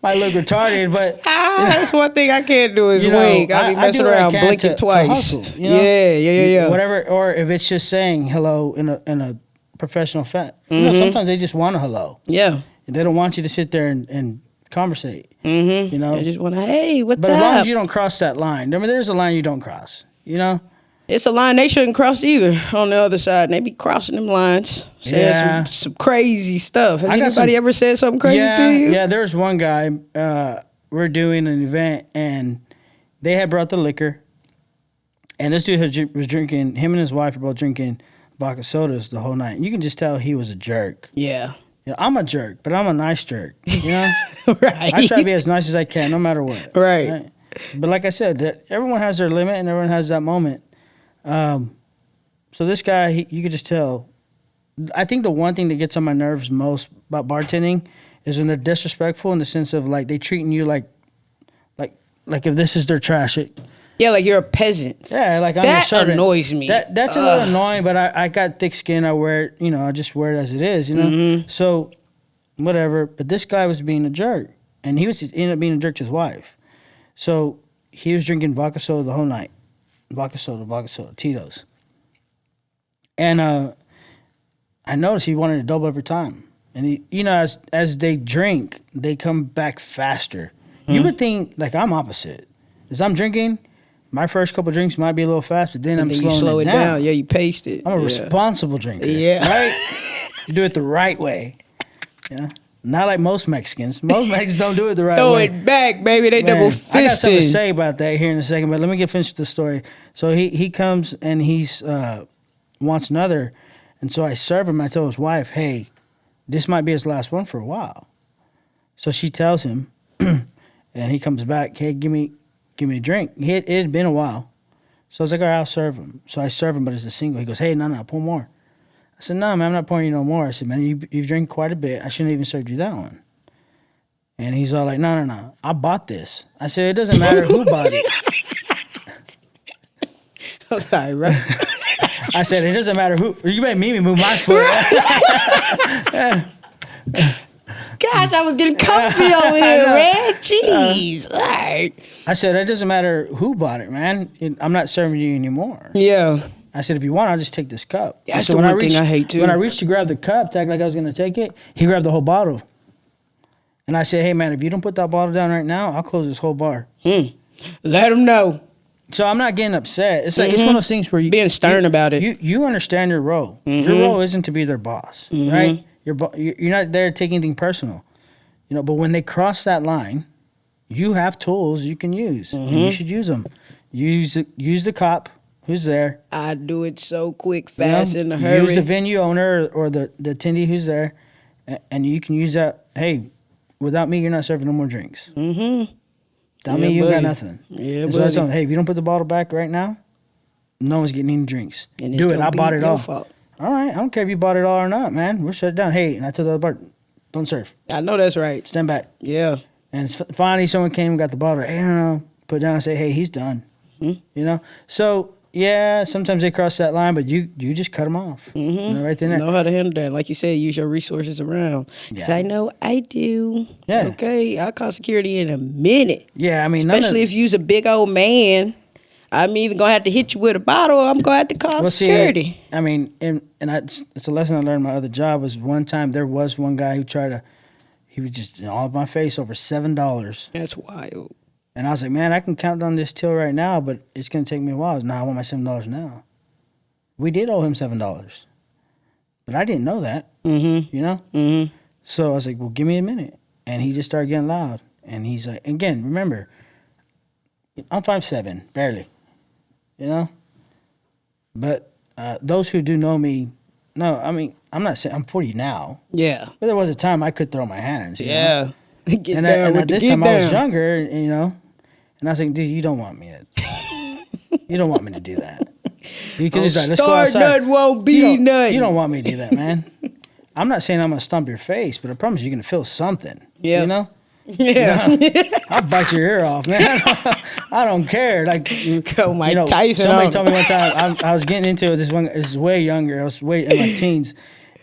might look retarded, but that's one thing I can't do is wink. I be messing around, blinking twice. To hustle, Yeah. Whatever, or if it's just saying hello in a professional fashion. Sometimes they just want a hello. Yeah. And they don't want you to sit there and conversate. Mm-hmm. They just want to, hey, what's up? But as long as you don't cross that line, there's a line you don't cross. It's a line they shouldn't cross either on the other side. They be crossing them lines, saying some crazy stuff. Has anybody ever said something crazy to you? Yeah, there was one guy, we're doing an event, and they had brought the liquor, and this dude was drinking, him and his wife were both drinking vodka sodas the whole night. And you can just tell he was a jerk. Yeah. I'm a jerk, but I'm a nice jerk, Right. I try to be as nice as I can, no matter what. Right. But like I said, everyone has their limit, and everyone has that moment. So this guy, you could just tell. I think the one thing that gets on my nerves most about bartending is when they're disrespectful in the sense of like they treating you like if this is their trash. Yeah, like you're a peasant. Yeah, like I'm a servant. That annoys me. That's a little annoying, but I got thick skin. I wear it, I just wear it as it is, Mm-hmm. So whatever. But this guy was being a jerk, and he ended up being a jerk to his wife. So he was drinking vodka soda the whole night. Vodka soda, Tito's. And I noticed he wanted to double every time. And he, as they drink, they come back faster. You would think, like, I'm opposite. As I'm drinking, my first couple drinks might be a little fast, but then I'm slowing it down. Yeah, you pace it. I'm a responsible drinker. Yeah. Right? Do it the right way. Yeah. Not like most Mexicans. Most Mexicans don't do it the right way. Throw it back, baby. They double fisted. I got something to say about that here in a second, but let me get finished with the story. So he comes and he's wants another, and so I serve him. I tell his wife, hey, this might be his last one for a while. So she tells him, and he comes back, hey, give me a drink. It had been a while. So I was like, all right, I'll serve him. So I serve him, but it's a single. He goes, hey, no, pour more. I said, no, man, I'm not pouring you no more. I said, man, you've drank quite a bit. I shouldn't have even served you that one. And he's all like, no, I bought this. I said, it doesn't matter who bought it. I'm sorry, bro. I said, it doesn't matter who. You made me move my foot. Gosh, I was getting comfy over here, man. Jeez. All right. I said, it doesn't matter who bought it, man. I'm not serving you anymore. Yeah. I said, if you want, I'll just take this cup. That's the one thing I hate, too. When I reached to grab the cup, to act like I was going to take it, he grabbed the whole bottle. And I said, hey, man, if you don't put that bottle down right now, I'll close this whole bar. Let him know. So I'm not getting upset. It's like it's one of those things where you being stern about it. You understand your role. Your role isn't to be their boss, right? You're not there to take anything personal, But when they cross that line, you have tools you can use, and you should use them. Use the cop who's there. I do it so quick, fast, in a hurry. Use the venue owner or the attendee who's there, and you can use that. Hey, without me, you're not serving no more drinks. Without me, you got nothing. Yeah, so I tell them, hey, if you don't put the bottle back right now, no one's getting any drinks. And do it. I bought it all. Fault. All right. I don't care if you bought it all or not, man. We'll shut it down. Hey, and I told the other bar, don't serve. I know that's right. Stand back. Yeah. And finally, someone came and got the bottle. Hey, no. Put it down and say, hey, he's done. So, yeah, sometimes they cross that line, but you just cut them off. Right there. Know how to handle that. Like you said, use your resources around. Because I know I do. Yeah. Okay, I'll call security in a minute. Yeah, I mean, especially if you's a big old man. I'm either going to have to hit you with a bottle or I'm going to have to call security. I mean, and it's a lesson I learned in my other job was one time there was one guy who he was just all in my face over $7. That's wild. And I was like, man, I can count down this till right now, but it's going to take me a while. Nah, I want my $7 now. We did owe him $7. But I didn't know that, you know? Mm-hmm. So I was like, well, give me a minute. And he just started getting loud. And he's like, again, remember, I'm 5'7", barely, you know? But those who do know me, no, I mean, I'm not saying, I'm 40 now. Yeah. But there was a time I could throw my hands. You know? Get And down at with the this get time I was down. younger, you know? And I was like, dude, you don't want me to do that. Because he's like, let's go Start outside. nut won't be nothing. You don't want me to do that, man. I'm not saying I'm going to stomp your face, but I promise you're going to feel something. Yeah. You know? Yeah. I'll bite your ear off, man. I don't care. Like, Go Mike Tyson somebody on. told me one time, I was getting into it. This is way younger. I was way in my teens.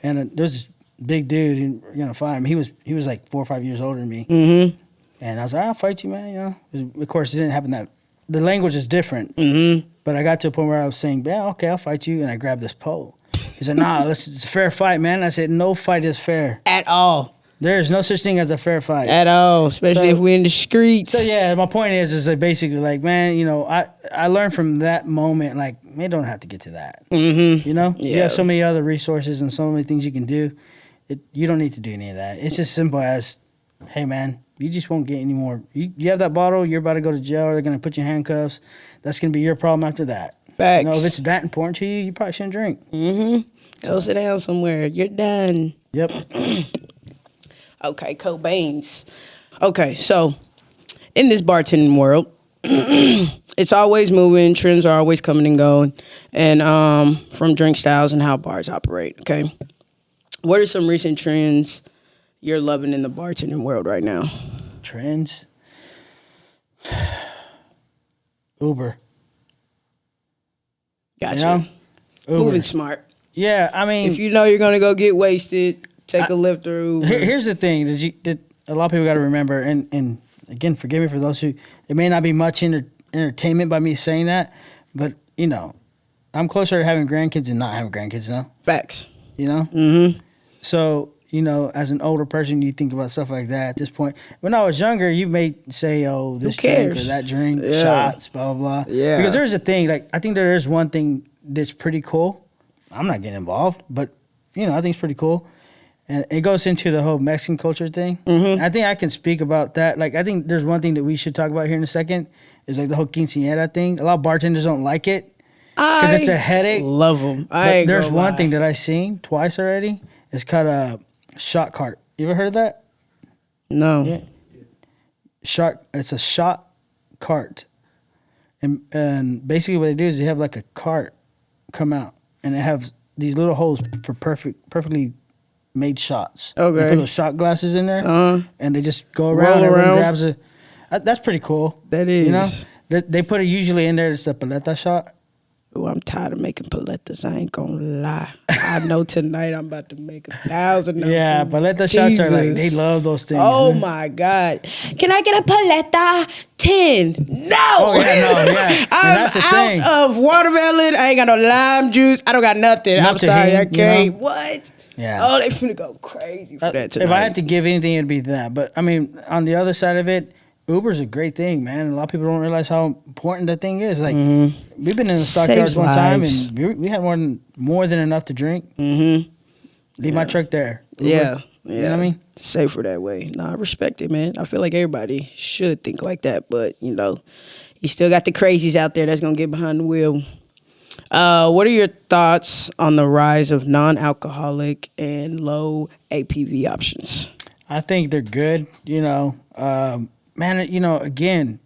And there was this big dude, and you're going to fight him. He was like 4 or 5 years older than me. Mm-hmm. And I was like, I'll fight you, man. You know? Of course, it didn't happen that. The language is different. Mm-hmm. But I got to a point where I was saying, yeah, okay, I'll fight you. And I grabbed this pole. He said, nah, it's a fair fight, man. I said, no fight is fair. At all. There is no such thing as a fair fight. At all. Especially So- if we're in the streets. So, yeah, my point is like basically like, man, you know, I learned from that moment, like, man, don't have to get to that. Mm-hmm. You know? You Yeah. have so many other resources and so many things you can do. You don't need to do any of that. It's just simple as, hey, man, you just won't get any more. You have that bottle, you're about to go to jail, or they're going to put you in handcuffs. That's going to be your problem after that. Facts. You know, if it's that important to you, you probably shouldn't drink. Mm-hmm. Go sit down somewhere. You're done. Yep. Okay, Cobain's. Okay, so in this bartending world, it's always moving. Trends are always coming and going, and from drink styles and how bars operate. Okay, what are some recent trends you're loving in the bartending world right now? Trends. Uber. Gotcha. You know? Uber. Moving smart. Yeah, I mean, If you know you're gonna go get wasted, take a lift through. here's the thing that a lot of people got to remember, and again, forgive me for those who it may not be much entertainment by me saying that, but you know, I'm closer to having grandkids than not having grandkids now. Facts. You know, Mm-hmm. so you know, as an older person, you think about stuff like that. At this point, when I was younger, you may say, "Oh, this drink or cares? that drink, Yeah. shots, blah blah blah." Yeah. Because there's a thing, like I think there is one thing that's pretty cool. I'm not getting involved, but you know, I think it's pretty cool. And it goes into the whole Mexican culture thing. Mhm. I think I can speak about that. Like, I think there's one thing that we should talk about here in a second is like the whole quinceañera thing. A lot of bartenders don't like it because it's a headache. Love them. But there's one thing that I've seen twice already. It's called a shot cart. You ever heard of that? No. Yeah. It's a shot cart. And basically what they do is they have like a cart come out and it has these little holes for perfectly made shots. Okay. They put those shot glasses in there, Uh-huh. and they just go around. Roll Everyone around. grabs it. That's pretty cool. That is. You know, they put it usually in there. It's a paleta shot. Ooh, I'm tired of making paletas. I ain't gonna lie. I know tonight I'm about to make 1,000 of them. Yeah, paleta shots are like, they Jesus. love those things. Oh my God. Can I get a paleta? 10. No. Oh, yeah, no, yeah. And I'm that's the out thing. of watermelon. I ain't got no lime juice. I don't got nothing. No I'm sorry. tahini, I you can't. know? What? Yeah. Oh, they finna go crazy for that tonight. If I had to give anything, it'd be that. But I mean, on the other side of it, Uber's a great thing, man. A lot of people don't realize how important that thing is. Like, we've been in the stockyards Saves one time, lives. and we had more than enough to drink. Mm-hmm. Leave my truck there. Uber. Yeah. You know what I mean? Safer that way. Nah, I respect it, man. I feel like everybody should think like that, but you know, you still got the crazies out there that's gonna get behind the wheel. What are your thoughts on the rise of non-alcoholic and low APV options? I think they're good. You know, man. You know, again,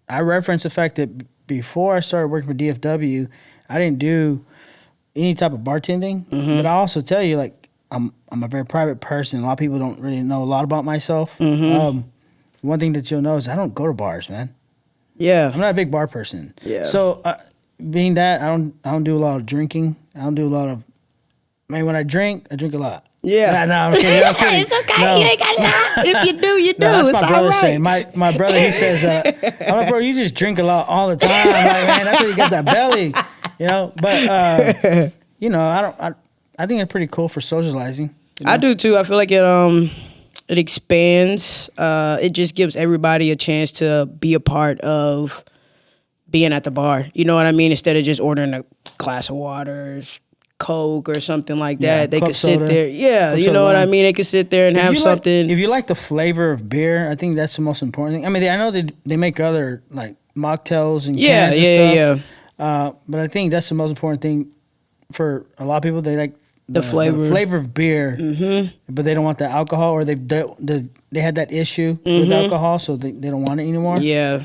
I reference the fact that before I started working for DFW, I didn't do any type of bartending. But I also tell you, like, I'm a very private person. A lot of people don't really know a lot about myself. One thing that you'll know is I don't go to bars, man. Yeah. I'm not a big bar person. Yeah. So being that, I don't do a lot of drinking. I don't do a lot of. I mean, when I drink a lot. Yeah. No, I'm kidding. I'm kidding. It's okay. No. You ain't got lie. If you do, you do. No, that's It's my brother all right. saying. My brother, he says, I'm like, bro, you just drink a lot all the time. I'm like, man, that's why you got that belly, you know. But you know, I think it's pretty cool for socializing. You know? I do too. I feel like it It expands. It just gives everybody a chance to be a part of being at the bar. You know what I mean? Instead of just ordering a glass of water, Coke or something like that, they could sit there. Yeah, you know what I mean? They could sit there and have something. If you like the flavor of beer, I think that's the most important thing. I mean, I know they make other like mocktails and cans and stuff. But I think that's the most important thing for a lot of people. They like the flavor of beer, but they don't want the alcohol, or they had that issue with alcohol, so they don't want it anymore. Yeah.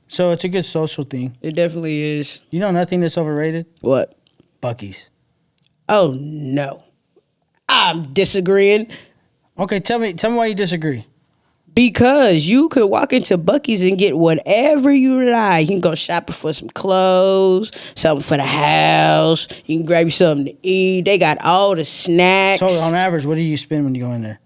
So it's a good social thing. It definitely is. You know nothing that's overrated? What? Buc-ee's. Oh no, I'm disagreeing. Okay, tell me why you disagree. Because you could walk into Buc-ee's and get whatever you like. You can go shopping for some clothes, something for the house. You can grab you something to eat. They got all the snacks. So on average, what do you spend when you go in there?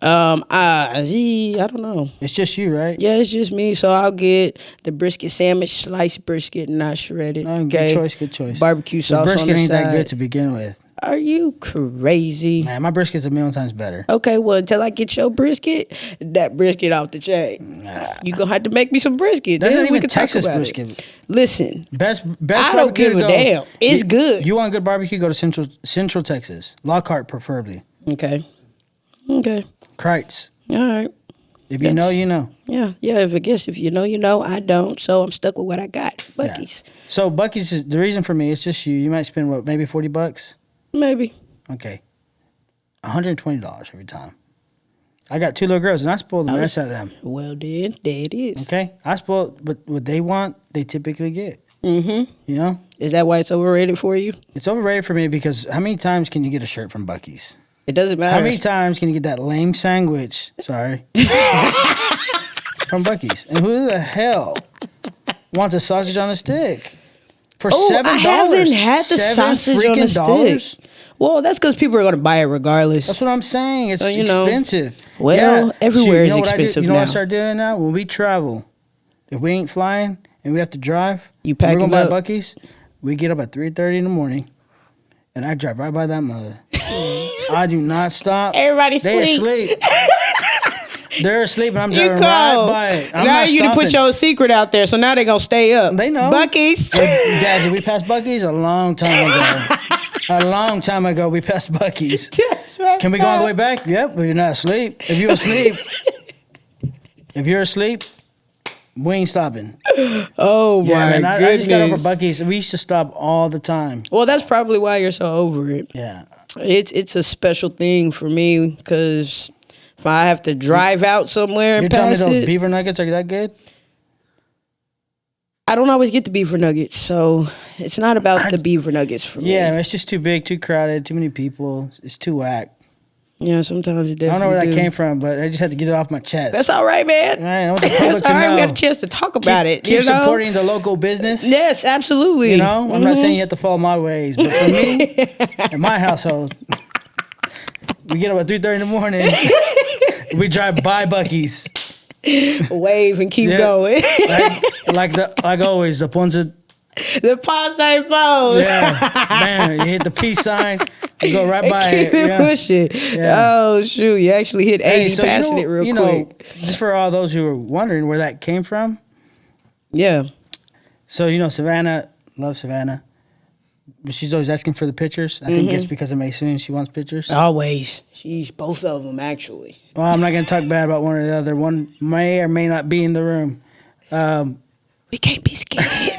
I don't know. It's just you, right? Yeah, it's just me. So I'll get the brisket sandwich, sliced brisket, not shredded. Okay. Good choice. Barbecue sauce on the side. The brisket ain't that good to begin with. Are you crazy? Man, my brisket's a million times better. Okay, well, until I get your brisket, that brisket off the chain. You gonna have to make me some brisket. That's not even Texas brisket. Listen, best I don't give a damn. It's good. You want good barbecue? Go to Central Texas, Lockhart preferably. Okay. Kreitz. All right. If you know, you know. Yeah. If you know, you know. I don't, so I'm stuck with what I got. Buc-ee's. Yeah. So Buc-ee's is the reason for me. It's just you. You might spend what, maybe $40. Maybe. Okay. $120 every time. I got two little girls, and I spoil the mess out of them. Well, then, there it is. Okay? I spoil, but what they want, they typically get. Mm-hmm. You know? Is that why it's overrated for you? It's overrated for me because how many times can you get a shirt from Buc-ee's? It doesn't matter. How many times can you get that lame sandwich? Sorry. From Buc-ee's. And who the hell wants a sausage on a stick? For $7. I haven't had the sausage on a stick. Well, that's because people are going to buy it regardless. That's what I'm saying. It's expensive. Well, everywhere is expensive now. You know what I start doing now? When we travel, if we ain't flying and we have to drive, you pack we're it going up. to buy Buc-ee's. We get up at 3:30 in the morning, and I drive right by that mother. I do not stop. Everybody's asleep. They're asleep, and I'm driving right by it. Now you done put your secret out there, so now they're going to stay up. They know. Buc-ee's. Dad, did we pass Buc-ee's? A long time ago. A long time ago, we passed Buc-ee's. That's right. Can we go all the way back? Yep, but you're not asleep. If you're asleep, we ain't stopping. Oh, my goodness. I just got over Buc-ee's. We used to stop all the time. Well, that's probably why you're so over it. Yeah. It's a special thing for me because if I have to drive out somewhere and pass it. You're telling me those beaver nuggets are that good? I don't always get the beaver nuggets, so it's not about the beaver nuggets for me. Yeah, it's just too big, too crowded, too many people. It's too whack. Yeah, sometimes it definitely I don't know where that came from, but I just had to get it off my chest. That's all right, man. I want the public That's all right. to know. We got a chance to talk about it. Keep supporting the local business. Yes, absolutely. You know, I'm not saying you have to follow my ways, but for me, in my household, we get up at 3:30 in the morning. We drive by Buc-ee's. Wave and keep going. like always, the Ponce. The Ponce pose. Yeah, man, you hit the peace sign, you go right by keep it pushing. Yeah. Oh shoot, you actually hit 80 passing it real quick. Just for all those who are wondering where that came from. Yeah. So Savannah, love Savannah. But she's always asking for the pictures. I think it's because of Mason. She wants pictures. Always. She's both of them, actually. Well, I'm not going to talk bad about one or the other. One may or may not be in the room. We can't be scared.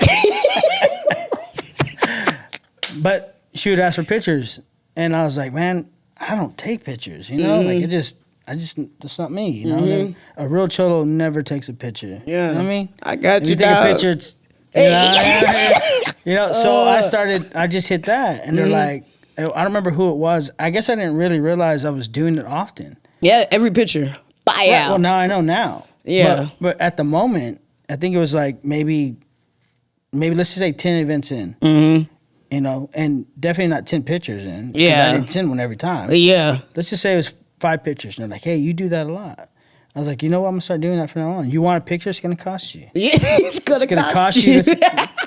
But she would ask for pictures. And I was like, man, I don't take pictures. You know? Like, that's not me. You know? A real cholo never takes a picture. Yeah. You know what I mean? I got you, if you take a picture, it's... So I just hit that, and they're like, I don't remember who it was. I guess I didn't really realize I was doing it often. Yeah, every picture. Bye out. Well, now I know now. Yeah. But at the moment, I think it was like maybe let's just say 10 events in. You know, and definitely not 10 pictures in. Yeah. I didn't send one every time. Yeah. Let's just say it was 5 pictures, and they're like, hey, you do that a lot. I was like, you know what? I'm gonna start doing that from now on. You want a picture? It's gonna cost you. Yeah, it's gonna cost you.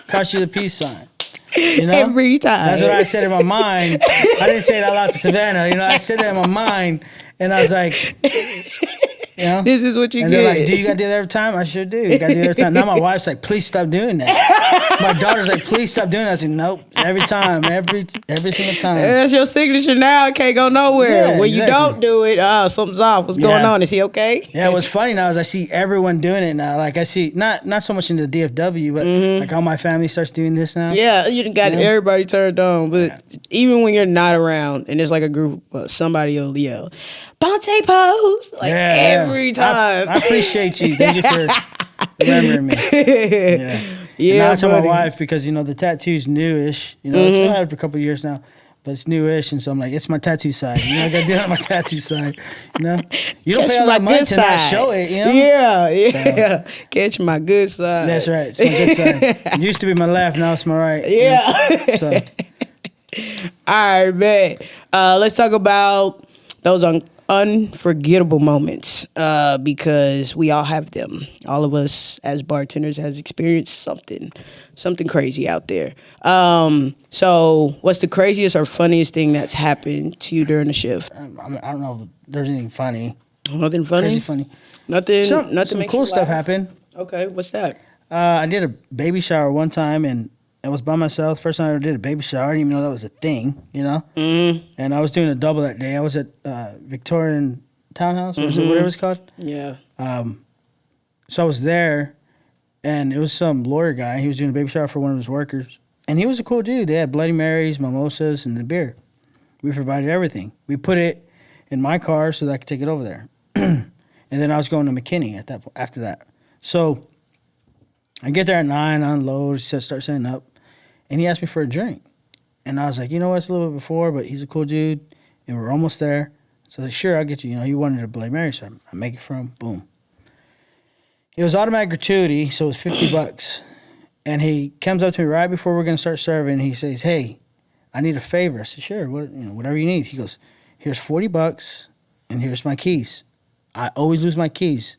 Cost you the peace sign. You know? Every time. That's what I said in my mind. I didn't say it out loud to Savannah. You know, I said that in my mind, and I was like, you know, this is what you and get. they're like, do you gotta do that every time? I sure do. You gotta do it every time. Now my wife's like, please stop doing that. My daughter's like, please stop doing that. I said, nope, every time, every single time. That's your signature now. It can't go nowhere. Yeah, when exactly. you don't do it, something's off. What's going on? Is he okay? Yeah, what's funny now is I see everyone doing it now. Like I see, not so much in the DFW, but like all my family starts doing this now. Yeah, you done got everybody turned on. But even when you're not around and there's like a group, somebody will yell, Ponce pose, like every time. I appreciate you. Thank you for remembering me. Yeah. Yeah, and now I tell my buddy. wife, because, you know, the tattoo's newish. You know, it's I've had it for a couple of years now, but it's newish. And so I'm like, it's my tattoo side. You know, I got to do it on my tattoo side. You know? You don't Catch pay all my that money good to not side. show it, you know? Yeah. Catch my good side. That's right. It's my good side. It used to be my left, now it's my right. Yeah. You know? So, All right, man. Let's talk about those unforgettable moments because we all have them. All of us as bartenders has experienced something crazy out there. So what's the craziest or funniest thing that's happened to you during the shift? I don't know if there's anything funny. Nothing funny? Crazy funny. Nothing Some makes cool you stuff laugh? happened. Okay, what's that? I did a baby shower one time, and I was by myself. First time I ever did a baby shower. I didn't even know that was a thing, you know? Mm-hmm. And I was doing a double that day. I was at Victorian Townhouse, or whatever it's called. Yeah. So I was there, and it was some lawyer guy. He was doing a baby shower for one of his workers. And he was a cool dude. They had Bloody Marys, mimosas, and the beer. We provided everything. We put it in my car so that I could take it over there. And then I was going to McKinney after that. So I get there at 9, unload, start setting up. And he asked me for a drink. And I was like, you know what, it's a little bit before, but he's a cool dude, and we're almost there. So I was like, sure, I'll get you. You know, he wanted a Bloody Mary, so I make it for him. Boom. It was automatic gratuity, so it was $50. And he comes up to me right before we're going to start serving. He says, hey, I need a favor. I said, sure, whatever you need. He goes, here's $40, and here's my keys. I always lose my keys.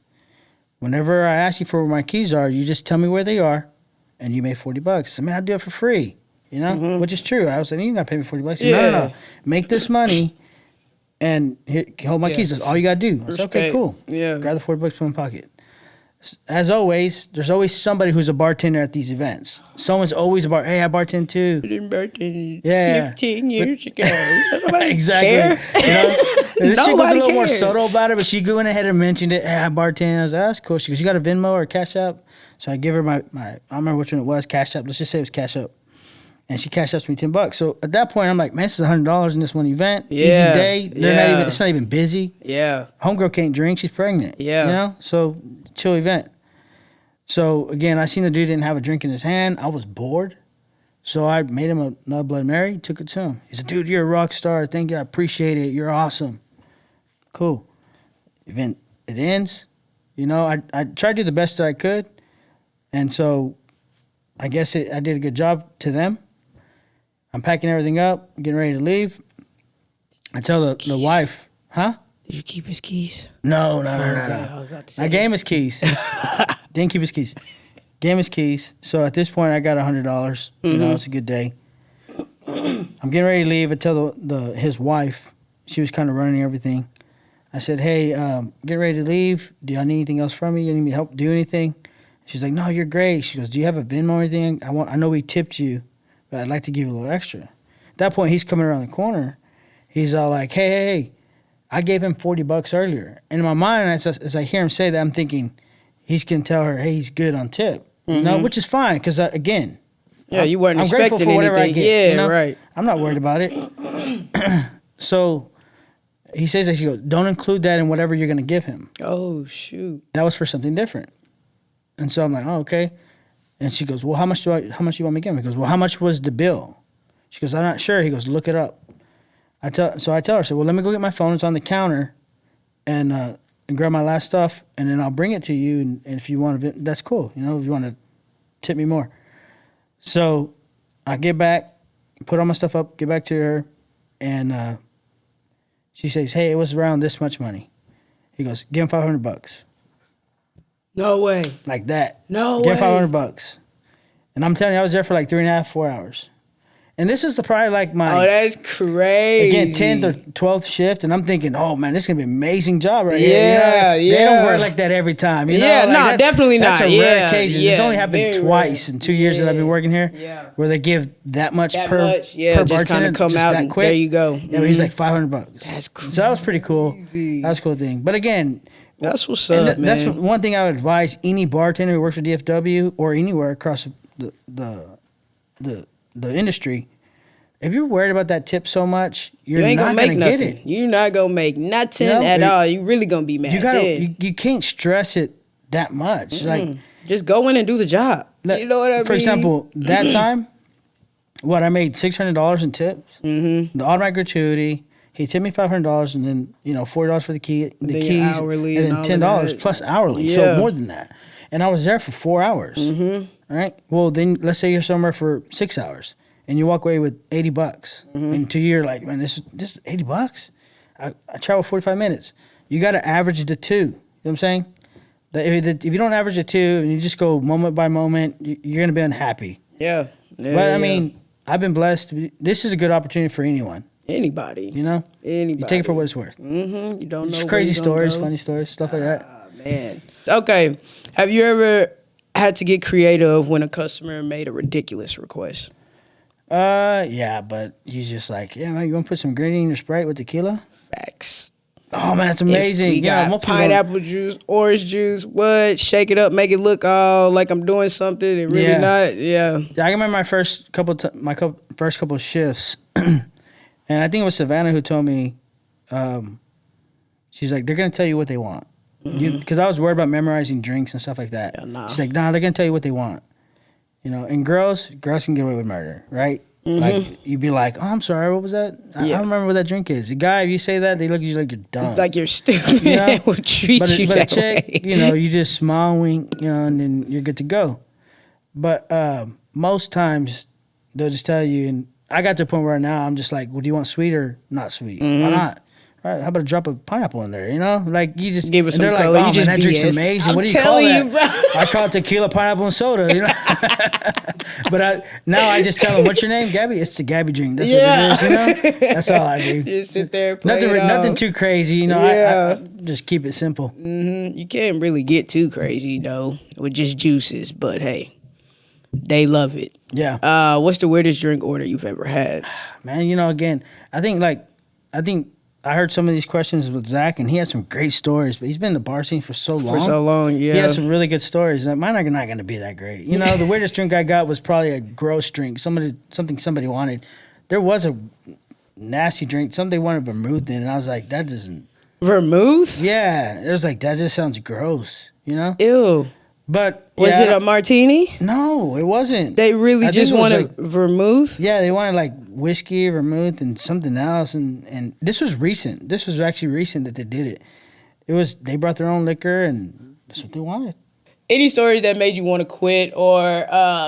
Whenever I ask you for where my keys are, you just tell me where they are, and you made $40. I said, man, I'll do it for free, you know, which is true. I was like, you got to pay me $40. He said, no. Make this money, and here, hold my keys. That's all you got to do. I said, okay, cool. Yeah. Grab the $40 from my pocket. As always, there's always somebody who's a bartender at these events. Someone's always hey, I bartend too. I didn't bartend Yeah. 15 years ago. Nobody Exactly. care. You know? And this chick was a little more cares. subtle about it, but she went ahead and mentioned it. Hey, I bartend. I was like, that's cool. She goes, you got a Venmo or a Cash App? So I give her my I don't remember which one it was, Cash App. Let's just say it was Cash App. And she cashed up me $10. So at that point, I'm like, man, this is $100 in this one event. Yeah. Easy day. It's not even busy. Yeah. Homegirl can't drink. She's pregnant. Yeah. You know? So chill event. So again, I seen the dude didn't have a drink in his hand. I was bored. So I made him another Bloody Mary, took it to him. He said, dude, you're a rock star. Thank you. I appreciate it. You're awesome. Cool. Event, it ends. You know, I tried to do the best that I could. And so I guess I did a good job to them. I'm packing everything up, getting ready to leave. I tell the wife, huh? Did you keep his keys? No. I was about to say. I gave him his keys. Didn't keep his keys. Gave him his keys. So at this point, I got $100. You know, it's a good day. I'm getting ready to leave. I tell his wife, she was kind of running everything. I said, hey, getting ready to leave. Do y'all need anything else from me? You need me to help do anything? She's like, no, you're great. She goes, do you have a Venmo or anything? I know we tipped you, but I'd like to give you a little extra. At that point, he's coming around the corner. He's all like, hey, I gave him $40 earlier. And in my mind, as I hear him say that, I'm thinking he's going to tell her, hey, he's good on tip. You know, which is fine because, again, you weren't I'm expecting grateful for whatever anything. I get. Yeah, you know? right. I'm not worried about it. So he says that, she goes, don't include that in whatever you're going to give him. Oh, shoot. That was for something different. And so I'm like, oh, okay. And she goes, well, how much you want me to give him? He goes, well, how much was the bill? She goes, I'm not sure. He goes, look it up. So I tell her, I said, well, let me go get my phone. It's on the counter, and grab my last stuff, and then I'll bring it to you. And if you want to, that's cool. You know, if you want to tip me more. So I get back, put all my stuff up, get back to her, and she says, hey, it was around this much money. He goes, give him $500. No way. Like that. No give way. him $500. And I'm telling you, I was there for like 3.5, 4 hours. And this is probably like my... Oh, that's crazy. Again, 10th or 12th shift, and I'm thinking, oh, man, this is going to be an amazing job right Yeah, here. You know? yeah. They don't work like that every time. You know? Yeah, Like no, definitely that's not. That's a rare Yeah, occasion. yeah, It's only happened very twice rare. in 2 years that I've been working here Yeah. where they give that much That per much, yeah, per just kind bartender, of come just out that and quick. there you go. Yeah, but he's like $500. That's crazy. So that was pretty cool. That was a cool thing. But again... That's what's and up, man. That's one thing I would advise any bartender who works for DFW or anywhere across the industry. If you're worried about that tip so much, You you're ain't not gonna going make to get nothing. it. You're not gonna make nothing You know, at all. You really gonna be mad. You gotta, then. you can't stress it that much. Like, Just go in and do the job. You know what I mean? for example, that time, I made $600 in tips. Mm-hmm. The automatic gratuity. He tipped me $500, and then $40 for the keys, hourly and and then all of $10 that. plus hourly. Yeah. So more than that. And I was there for 4 hours. Mm-hmm. Right. Well, then let's say you're somewhere for 6 hours, and you walk away with $80, Mm-hmm. and 2 years like, man, this is $80. I travel 45 minutes. You got to average the two. You know what I'm saying? If you don't average the two and you just go moment by moment, you're gonna be unhappy. Yeah. But I mean, I've been blessed. This is a good opportunity for anyone. Anybody. You know? Anybody. You take it for what it's worth. Mm-hmm. You don't know. Just where crazy you gonna stories, go. funny stories, stuff like that. Man. Okay. Have you ever had to get creative when a customer made a ridiculous request? Yeah, but he's just like, yeah, man, you want to put some green in your Sprite with tequila? Facts. Oh, man, that's amazing. If we got most people pineapple juice, orange juice, what? Shake it up, make it look all like I'm doing something and really not. Yeah. I remember my first couple of shifts, and I think it was Savannah who told me, she's like, they're gonna tell you what they want, because I was worried about memorizing drinks and stuff like that. Yeah, nah. She's like, nah, they're gonna tell you what they want, and girls can get away with murder, right? Mm-hmm. Like you'd be like, oh, I'm sorry, what was that? I don't remember what that drink is. A guy, if you say that, they look at you like you're dumb. It's like you're stupid. You know? Will treat you but that a chick, way. you just smile, wink, and then you're good to go. But most times they'll just tell you, and I got to the point where now I'm just like, well, do you want sweet or not sweet? Why not? All right, how about a drop of pineapple in there? Like you just Give it some they're color. Like, oh, You just man, that drink's BS. amazing. I'm What do you call telling that? you, bro. I call it tequila, pineapple, and soda. But now I just tell them, what's your name, Gabby? It's the Gabby drink. That's what it is. That's all I do. Just sit there, play it Nothing off. too crazy. Yeah. I just keep it simple. You can't really get too crazy though with just juices, but hey, they love it. Yeah. What's the weirdest drink order you've ever had? Man, again, I think I heard some of these questions with Zach, and he has some great stories, but he's been in the bar scene for so long. Yeah. He has some really good stories. Mine are not going to be that great. The weirdest drink I got was probably a gross drink. Something somebody wanted. There was a nasty drink. Somebody wanted vermouth in, and I was like, that doesn't. Vermouth? Yeah. It was like, that just sounds gross, Ew. But. Was it a martini? No, it wasn't. They really I think just it was wanted vermouth? Yeah, they wanted like whiskey, vermouth, and something else. And this was recent. This was actually recent that they did it. They brought their own liquor, and that's what they wanted. Any stories that made you want to quit or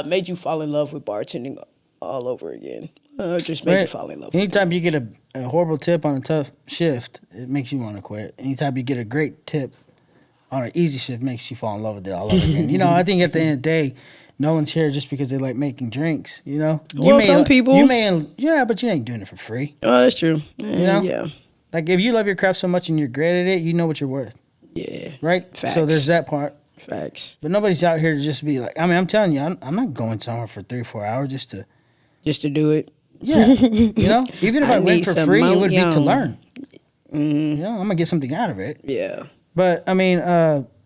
made you fall in love with bartending all over again? Just made you fall in love with it. Anytime you get a horrible tip on a tough shift, it makes you want to quit. Anytime you get a great tip on an easy shift, makes you fall in love with it all over again. I think at the end of the day, no one's here just because they like making drinks, Well, some people. But you ain't doing it for free. Oh, that's true. Yeah. Like, if you love your craft so much and you're great at it, you know what you're worth. Yeah. Right? Facts. So there's that part. Facts. But nobody's out here to just be like, I'm telling you, I'm not going somewhere for 3 or 4 hours just to do it. Yeah. Even if I went need for some free, it would be to motion. learn. Mm-hmm. I'm going to get something out of it. Yeah. But, I mean,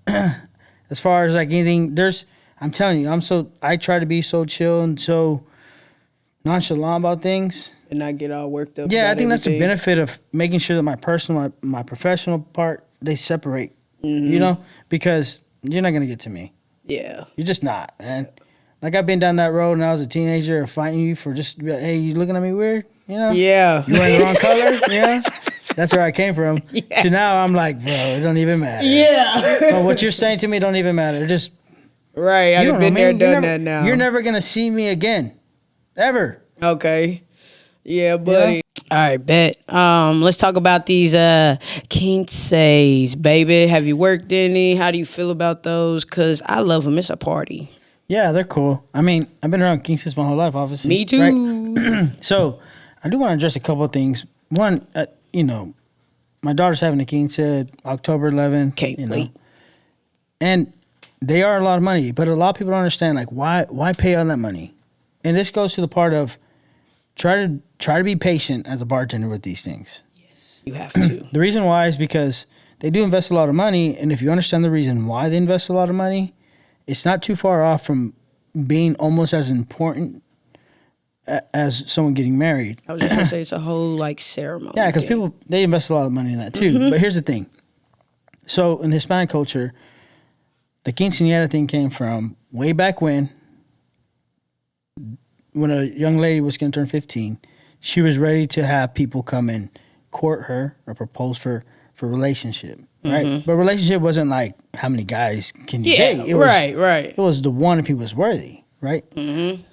as far as like anything, I'm telling you, I try to be so chill and so nonchalant about things. And not get all worked up. Yeah, I about think that's the everything. benefit of making sure that my personal, my professional part, they separate, because you're not going to get to me. Yeah. You're just not, man. Like, I've been down that road when I was a teenager fighting you for just, hey, you looking at me weird? Yeah. You wearing the wrong color? That's where I came from. Yeah. So now I'm like, bro, it don't even matter. Yeah. No, what you're saying to me don't even matter. Just Right. I've been there, done that now. You're never going to see me again. Ever. Okay. Yeah, buddy. All right, bet. Let's talk about these quinces, baby. Have you worked any? How do you feel about those? Because I love them. It's a party. Yeah, they're cool. I mean, I've been around quinces my whole life, obviously. Me too. Right? So, I do want to address a couple of things. One, my daughter's having a quince October 11th. Can't wait. And they are a lot of money, but a lot of people don't understand, like, why pay all that money? And this goes to the part of try to be patient as a bartender with these things. Yes, you have to. The reason why is because they do invest a lot of money, and if you understand the reason why they invest a lot of money, it's not too far off from being almost as important as someone getting married. I was just gonna say it's a whole like ceremony. Yeah, because people, they invest a lot of money in that too. But here's the thing. So in Hispanic culture, the quinceañera thing came from way back when a young lady was going to turn 15, she was ready to have people come and court her or propose for relationship, right? But relationship wasn't like how many guys can you date. It was, right. It was the one if he was worthy, right?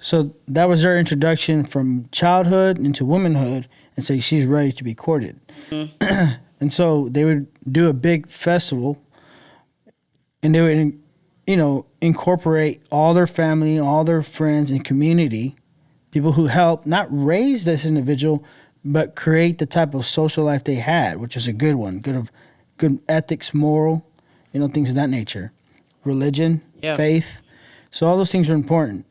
So that was their introduction from childhood into womanhood and say she's ready to be courted. And so they would do a big festival and they would, incorporate all their family, all their friends and community, people who helped not raise this individual, but create the type of social life they had, which was a good one, good ethics, moral, things of that nature, religion, faith. So all those things are important.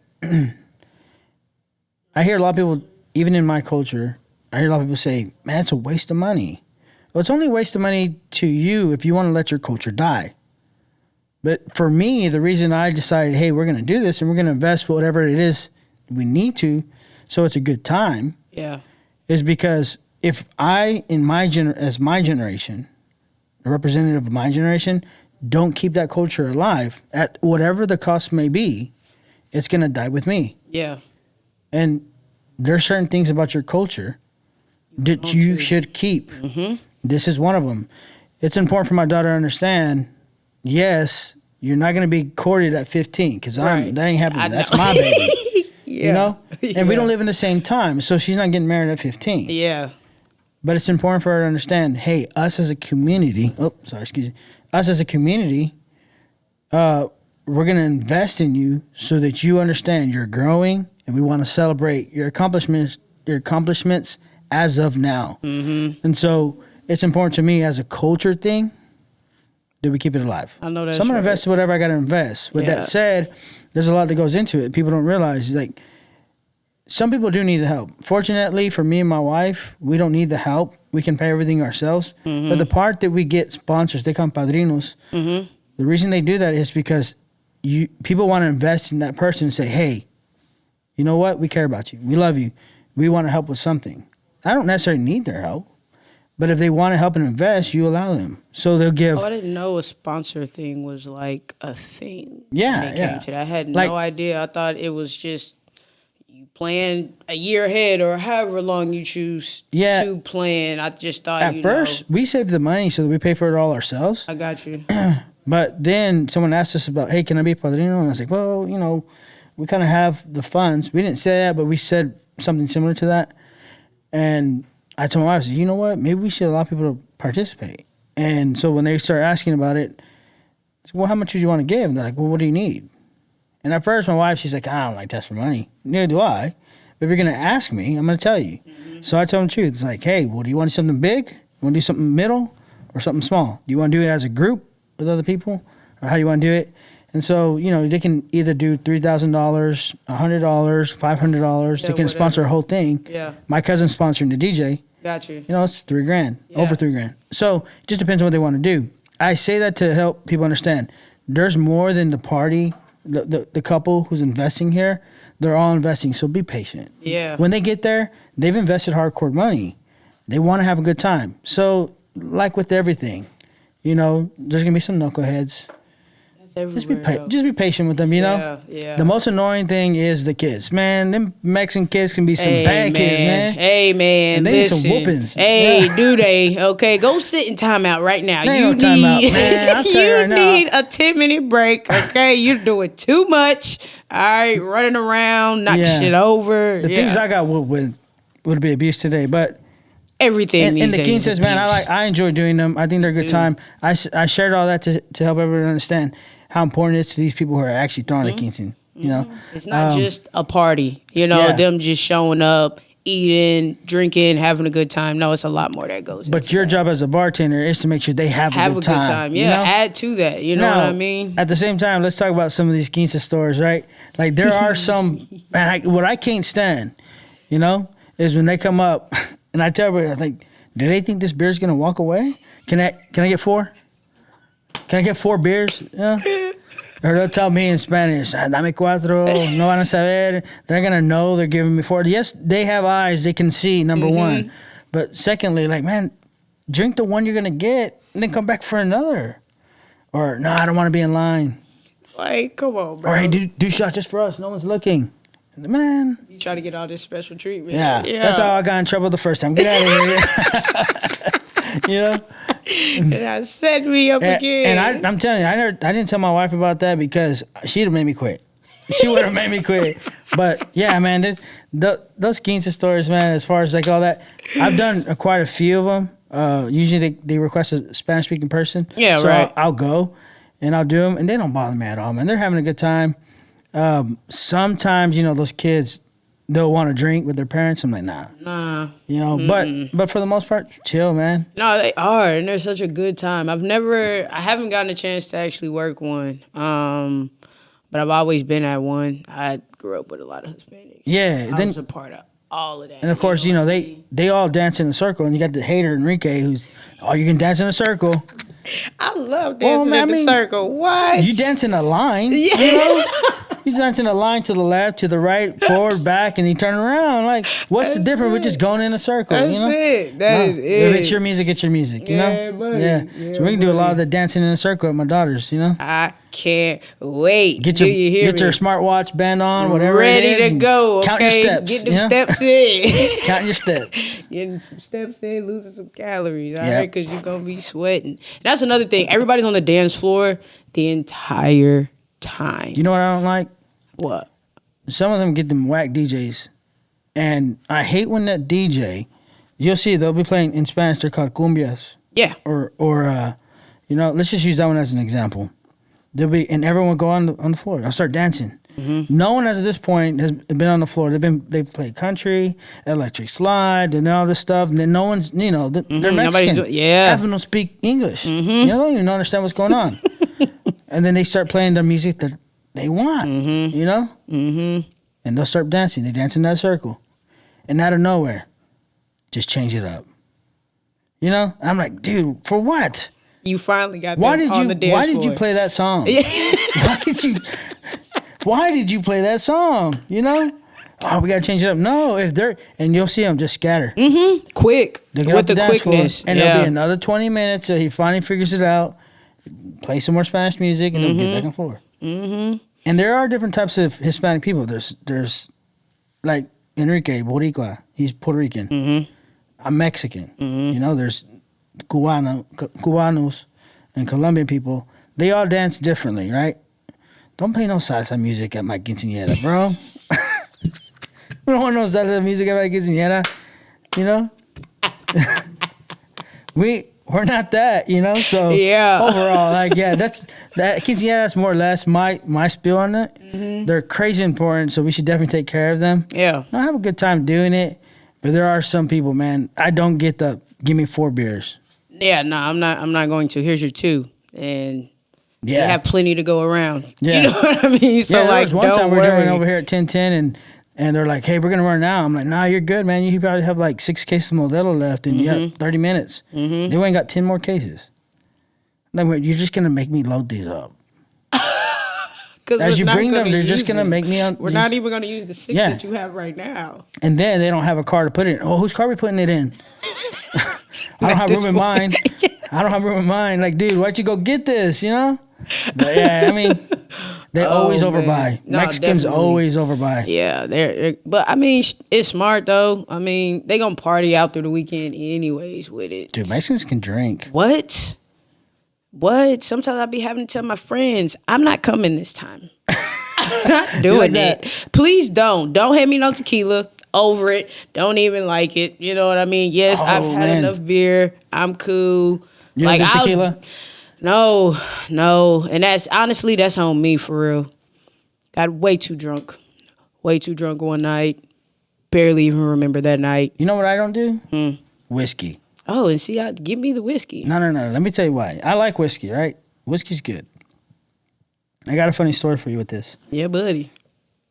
I hear a lot of people, even in my culture, I hear a lot of people say, man, it's a waste of money. Well, it's only a waste of money to you if you want to let your culture die. But for me, the reason I decided, hey, we're going to do this and we're going to invest whatever it is we need to so it's a good time, is because if I, as my generation, a representative of my generation, don't keep that culture alive at whatever the cost may be, it's going to die with me. Yeah. And there's certain things about your culture that you should keep. This is one of them. It's important for my daughter to understand, yes, you're not going to be courted at 15 because that ain't happening. That's my baby. And we don't live in the same time, so she's not getting married at 15. Yeah. But it's important for her to understand, hey, us as a community, us as a community, we're going to invest in you so that you understand you're growing and we want to celebrate your accomplishments as of now. And so it's important to me as a culture thing that we keep it alive. I know that's So I'm going to invest whatever I got to invest. With that said, there's a lot that goes into it. People don't realize, like, some people do need the help. Fortunately, for me and my wife, we don't need the help. We can pay everything ourselves. But the part that we get sponsors, they call them padrinos. The reason they do that is because people want to invest in that person and say, hey, you know what? We care about you. We love you. We want to help with something. I don't necessarily need their help. But if they want to help and invest, you allow them. So they'll give. Oh, I didn't know a sponsor thing was like a thing. Yeah. I had no idea. I thought it was just you plan a year ahead or however long you choose to plan. I just thought at first we saved the money so that we pay for it all ourselves. I got you. But then someone asked us about, hey, can I be a padrino? And I was like, well, we kind of have the funds. We didn't say that, but we said something similar to that. And I told my wife, I said, you know what? Maybe we should allow people to participate. And so when they start asking about it, I said, well, how much do you want to give? And they're like, well, what do you need? And at first, my wife, she's like, I don't like to ask for money. Neither do I. But if you're going to ask me, I'm going to tell you. So I told them the truth. It's like, hey, well, do you want something big? You want to do something middle or something small? Do you want to do it as a group with other people? Or how do you want to do it? And so, they can either do $3,000, $100, $500. They can sponsor a whole thing. Yeah. My cousin's sponsoring the DJ. Got you. It's $3,000, over $3,000. So it just depends on what they want to do. I say that to help people understand. There's more than the party, the couple who's investing here. They're all investing, so be patient. Yeah. When they get there, they've invested hardcore money. They want to have a good time. So, like with everything, there's going to be some knuckleheads. Just be patient with them, Yeah. The most annoying thing is the kids. Man, them Mexican kids can be some bad kids, man. Hey, man, and they need some whoopings. Hey, do they? Okay, go sit in timeout right now. You need timeout, man. I'll tell you right now. need a 10-minute break, okay? You're doing too much. All right, running around, knock shit over. The things I got would be abuse today, but everything these and the days quinces, man, I enjoy doing them. I think they're a good time. I shared all that to help everyone understand how important it is to these people who are actually throwing the quince. You know, it's not just a party. You know, them just showing up, eating, drinking, having a good time. No, it's a lot more that goes. But your job as a bartender is to make sure they have a good time. Yeah, you know? add to that. You know what I mean? At the same time, let's talk about some of these quince stores, right? Like there are some, what I can't stand, you know, is when they come up and I tell everybody, I think, do they think this beer's gonna walk away? Can I get 4? Can I get 4 beers? Yeah. Or they'll tell me in Spanish, dame 4, no van a saber. They're going to know they're giving me 4. Yes, they have eyes. They can see, number one. But secondly, like, man, drink the one you're going to get and then come back for another. Or, no, I don't want to be in line. Like, come on, bro. Or, hey, do shots just for us. No one's looking. Man. You try to get all this special treatment. Yeah. That's how I got in trouble the first time. Get out of here. You know? And I set me up again. And I'm telling you, I didn't tell my wife about that because she'd have made me quit. She would have made me quit. But yeah, man, those quince stores, man, as far as like all that, I've done quite a few of them. Usually they request a Spanish speaking person. Yeah, so right. I'll go and I'll do them, and they don't bother me at all, man. They're having a good time. Sometimes, you know, those kids, they'll want to drink with their parents. I'm like, nah. You know, but for the most part, chill, man. No, they are, and they're such a good time. I haven't gotten a chance to actually work one, but I've always been at one. I grew up with a lot of Hispanics. Yeah. I was a part of all of that. And of course, you know, they all dance in a circle, and you got the hater Enrique who's, you can dance in a circle. I love dancing in the circle. What? You dance in a line, yeah. You know? You dance in a line to the left, to the right, forward, back, and you turn around. Like, what's the difference? We're just going in a circle. That's you know? it. That is it. If it's your music, it's your music. You know? Buddy. Yeah. So we can do a lot of the dancing in a circle with my daughters. You know? I can't wait. Get your smartwatch band on, whatever. Ready it is, to go. Count your steps. Get them steps in. Counting your steps. Getting some steps in, losing some calories. All right, because you're gonna be sweating. And that's another thing. Everybody's on the dance floor the entire time. You know what I don't like? What? Some of them get them whack DJs. And I hate when that DJ, you'll see they'll be playing in Spanish, they're called cumbias. Yeah. Or you know, let's just use that one as an example. They'll be, and everyone go on the floor. I'll start dancing. No one at this point has been on the floor. They've played country, electric slide, and all this stuff. And then no one's, you know, they're Mexican. Half of them don't speak English. You don't even understand what's going on. And then they start playing the music that they want, you know? And they'll start dancing. They dance in that circle. And out of nowhere, just change it up. You know? I'm like, dude, for what? You finally got on the dance floor. Why did you play that song? Why did you play that song? You know? Oh, we got to change it up. No, and you'll see them just scatter. Quick. With the quickness. And there'll be another 20 minutes till he finally figures it out, play some more Spanish music, and they'll get back on floor. And there are different types of Hispanic people. There's like Enrique, Boricua. He's Puerto Rican. I'm Mexican. You know, there's Cubanos and Colombian people. They all dance differently, right? Don't play no salsa music at my quinceañera, bro. We don't want no salsa music at my quinceañera. You know? We're not that, you know? So overall, like, that quinceañera, that's more or less my spiel on that. They're crazy important, so we should definitely take care of them. Yeah. I have a good time doing it, but there are some people, man, I don't get the give me 4 beers. Yeah, no, I'm not going to. Here's your 2. And you have plenty to go around. Yeah. You know what I mean? So there was one time we're doing over here at 1010 and they're like, hey, we're going to run out. I'm like, nah, you're good, man. You probably have like 6 cases of Modelo left and you got 30 minutes. They ain't got 10 more cases. I'm like, you're just going to make me load these up. As you bring them, they're just going to make me on. We're not even going to use the 6 that you have right now. And then they don't have a car to put it in. Oh, whose car are we putting it in? I don't have room in mine. I don't have room in mine. Like, dude, why'd you go get this, you know? But yeah, I mean, they always overbuy. No, Mexicans always overbuy. Yeah, they're but I mean, it's smart though. I mean, they gonna party out through the weekend anyways with it. Dude, Mexicans can drink. What? Sometimes I be having to tell my friends, I'm not coming this time. I'm not doing it. Please don't. Don't hand me no tequila. Over it. Don't even like it. You know what I mean? Yes, I've had enough beer. I'm cool. You like tequila? No. And that's on me for real. Got way too drunk. Way too drunk one night. Barely even remember that night. You know what I don't do? Whiskey. Oh, and see, give me the whiskey. No. Let me tell you why. I like whiskey, right? Whiskey's good. I got a funny story for you with this. Yeah, buddy.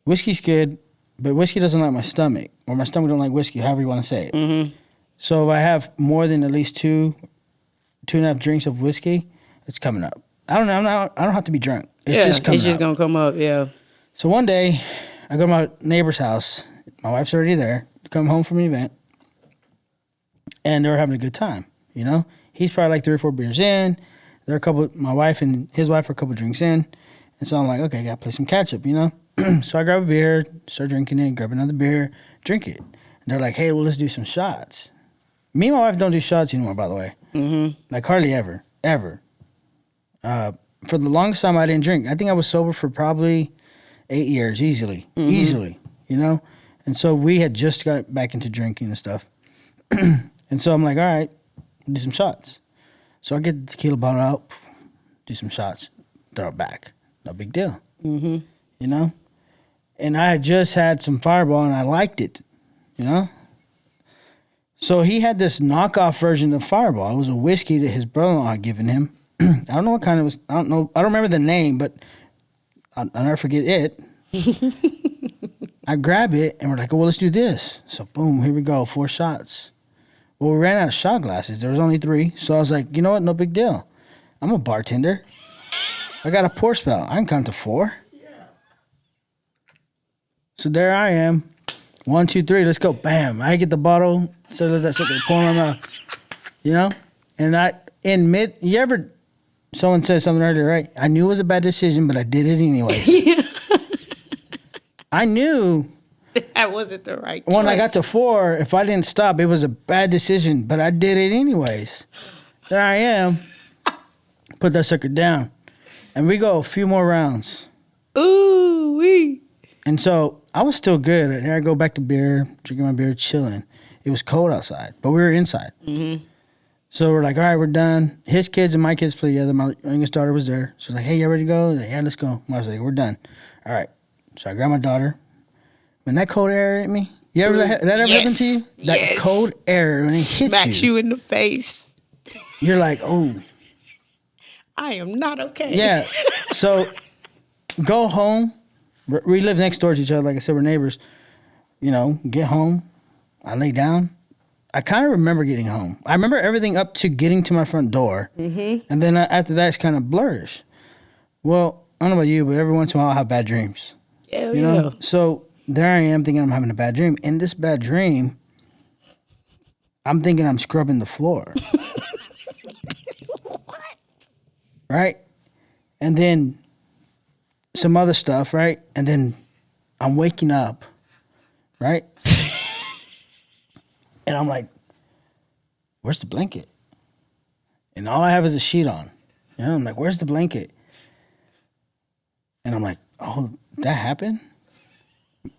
Whiskey's good, but whiskey doesn't like my stomach, or my stomach don't like whiskey, however you want to say it. Mm-hmm. So if I have more than at least 2.5 drinks of whiskey, it's coming up. I don't know. I don't have to be drunk. It's just coming up. It's just going to come up, yeah. So one day, I go to my neighbor's house. My wife's already there. Come home from an event. And they were having a good time, you know? He's probably like 3 or 4 beers in. My wife and his wife are a couple drinks in. And so I'm like, okay, I got to play some catch up, you know? So I grab a beer, start drinking it, grab another beer, drink it. And they're like, hey, well, let's do some shots. Me and my wife don't do shots anymore, by the way. Mm-hmm. Like hardly ever. For the longest time, I didn't drink. I think I was sober for probably 8 years, easily, you know? And so we had just got back into drinking and stuff. And so I'm like, all right, do some shots. So I get the tequila bottle out, do some shots, throw it back. No big deal. Mm-hmm. You know? And I had just had some Fireball, and I liked it, you know? So he had this knockoff version of Fireball. It was a whiskey that his brother-in-law had given him. I don't know what kind it was. I don't remember the name, but I'll never forget it. I grab it, and we're like, well, let's do this. So, boom, here we go, 4 shots. Well, we ran out of shot glasses. There was only 3. So I was like, you know what? No big deal. I'm a bartender. I got a pour spell. I can count to 4. Yeah. So there I am. 1, 2, 3. Let's go. Bam. I get the bottle. So there's that sucker pour in my mouth. You know? And someone said something earlier, right? I knew it was a bad decision, but I did it anyways. Yeah. I knew that wasn't the right choice. When I got to 4, if I didn't stop, it was a bad decision, but I did it anyways. There I am. Put that sucker down. And we go a few more rounds. Ooh wee. And so I was still good. And I go back to beer, drinking my beer, chilling. It was cold outside, but we were inside. Mm-hmm. So we're like, all right, we're done. His kids and my kids play together. My youngest daughter was there. She was like, hey, you ready to go? Like, yeah, let's go. I was like, we're done. All right. So I grabbed my daughter. When that cold air hit me, that ever happened to you? That cold air, when it hits you. Smacks you in the face. You're like, oh. I am not okay. Yeah. So go home. We live next door to each other. Like I said, we're neighbors. You know, get home. I lay down. I kind of remember getting home. I remember everything up to getting to my front door. Mm-hmm. And then after that, it's kind of blurs. Well, I don't know about you, but every once in a while, I have bad dreams. Yeah, you know? So there I am thinking I'm having a bad dream. In this bad dream, I'm thinking I'm scrubbing the floor. What? Right? And then some other stuff, right? And then I'm waking up, right? And I'm like, where's the blanket? And all I have is a sheet on. You know, I'm like, where's the blanket? And I'm like, oh, that happened?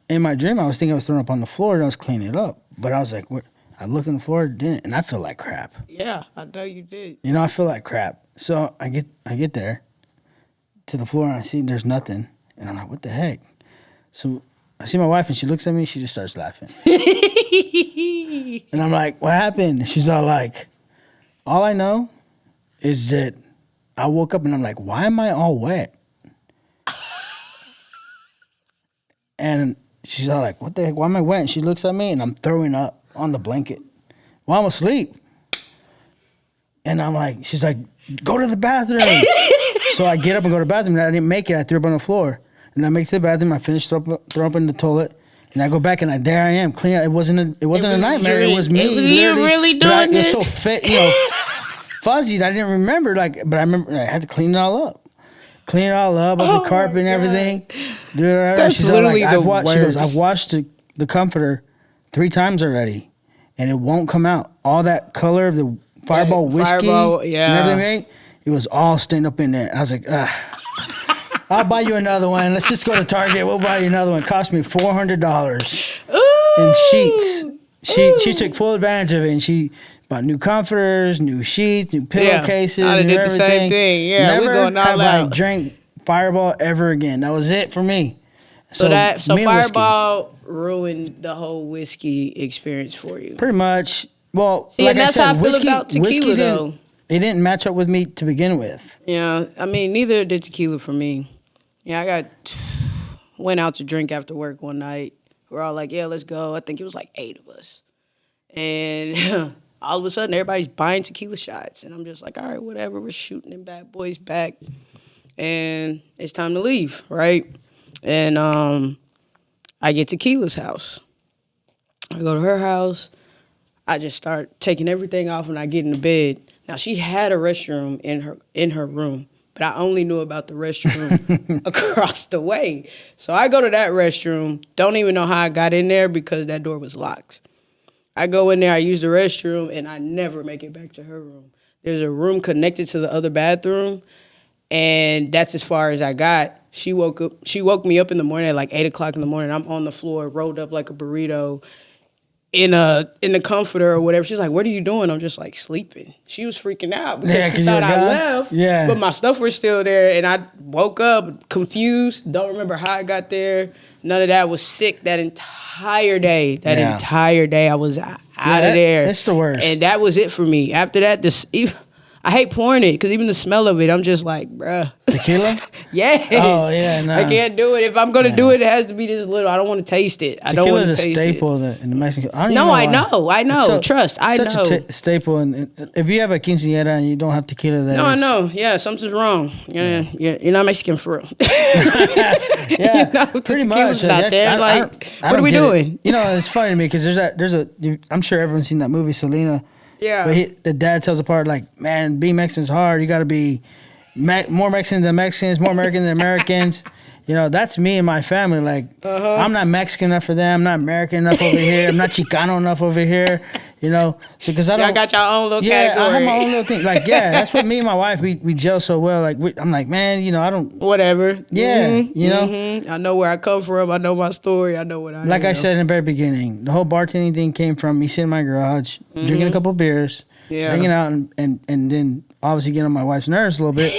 In my dream, I was thinking I was throwing up on the floor and I was cleaning it up. But I was like, I looked on the floor, didn't, and I feel like crap. Yeah, I know you did. You know, I feel like crap. So I get there to the floor and I see there's nothing. And I'm like, what the heck? So I see my wife and she looks at me and she just starts laughing. And I'm like, what happened? And she's all like, all I know is that I woke up and I'm like, why am I all wet? And she's all like, what the heck? Why am I wet? And she looks at me and I'm throwing up on the blanket while I'm asleep. And I'm like, she's like, go to the bathroom. So I get up and go to the bathroom. And I didn't make it. I threw up on the floor. And I make it to the bathroom. I finish throw up in the toilet. And I go back and there I am, clean. It wasn't a nightmare. It was me. It was you really doing it. It was so fit, fuzzy. I didn't remember. But I remember I had to clean it all up. Clean it all up off the carpet and everything. Dude, that's literally the worst. She goes, I've washed the comforter 3 times already, and it won't come out. All that color of the Fireball whiskey and everything, right? It was all stained up in there. I was like, I'll buy you another one. Let's just go to Target. We'll buy you another one. It cost me $400 in sheets. She took full advantage of it, and she bought new comforters, new sheets, new pillowcases. I did the same thing. Yeah, never we're going all have out. I drank Fireball ever again. That was it for me. So me and whiskey. Fireball ruined the whole whiskey experience for you. Pretty much. Well, See, like and that's I said, how I feel about tequila, though. It didn't match up with me to begin with. Yeah, I mean, neither did tequila for me. Yeah, went out to drink after work one night. We're all like, yeah, let's go. I think it was like 8 of us. And all of a sudden, everybody's buying tequila shots. And I'm just like, all right, whatever. We're shooting them bad boys back. And it's time to leave, right? And I get to Keela's house. I go to her house. I just start taking everything off when I get into bed. Now, she had a restroom in her room, but I only knew about the restroom across the way. So I go to that restroom. Don't even know how I got in there because that door was locked. I go in there, I use the restroom, and I never make it back to her room. There's a room connected to the other bathroom, and that's as far as I got. She woke me up in the morning at like 8 o'clock in the morning. I'm on the floor, rolled up like a burrito, in the comforter or whatever. She's like, what are you doing? I'm just like sleeping. She was freaking out because she thought I left, but my stuff was still there. And I woke up confused, don't remember how I got there. None of that. Was sick that entire day. Entire day I was out of there. It's the worst. And that was it for me. After that, I hate pouring it because even the smell of it, I'm just like, bruh. Tequila? Yes. Oh, yeah, no. I can't do it. If I'm going to do it, it has to be this little. I don't want to taste it. Tequila is a staple in the Mexican. I know. Trust. I know. Such a staple. And if you have a quinceañera and you don't have tequila, I know. Yeah, something's wrong. Yeah. You're not Mexican for real. Yeah, pretty much. Not there. What are we doing? You know, it's funny to me because I'm sure everyone's seen that movie, Selena. Yeah. But the dad tells the part like, man, being Mexican's hard. You got to be more Mexican than Mexicans, more American than Americans. You know, that's me and my family. Like, I'm not Mexican enough for them. I'm not American enough over here. I'm not Chicano enough over here. You know, so because I got your own little category. I have my own little thing. Like, that's what me and my wife we gel so well. Like, I'm like, man, you know, I don't whatever. Yeah, you know, I know where I come from. I know my story. I know what I. Like I said in the very beginning, the whole bartending thing came from me sitting in my garage, drinking a couple beers, hanging out, and then obviously getting on my wife's nerves a little bit.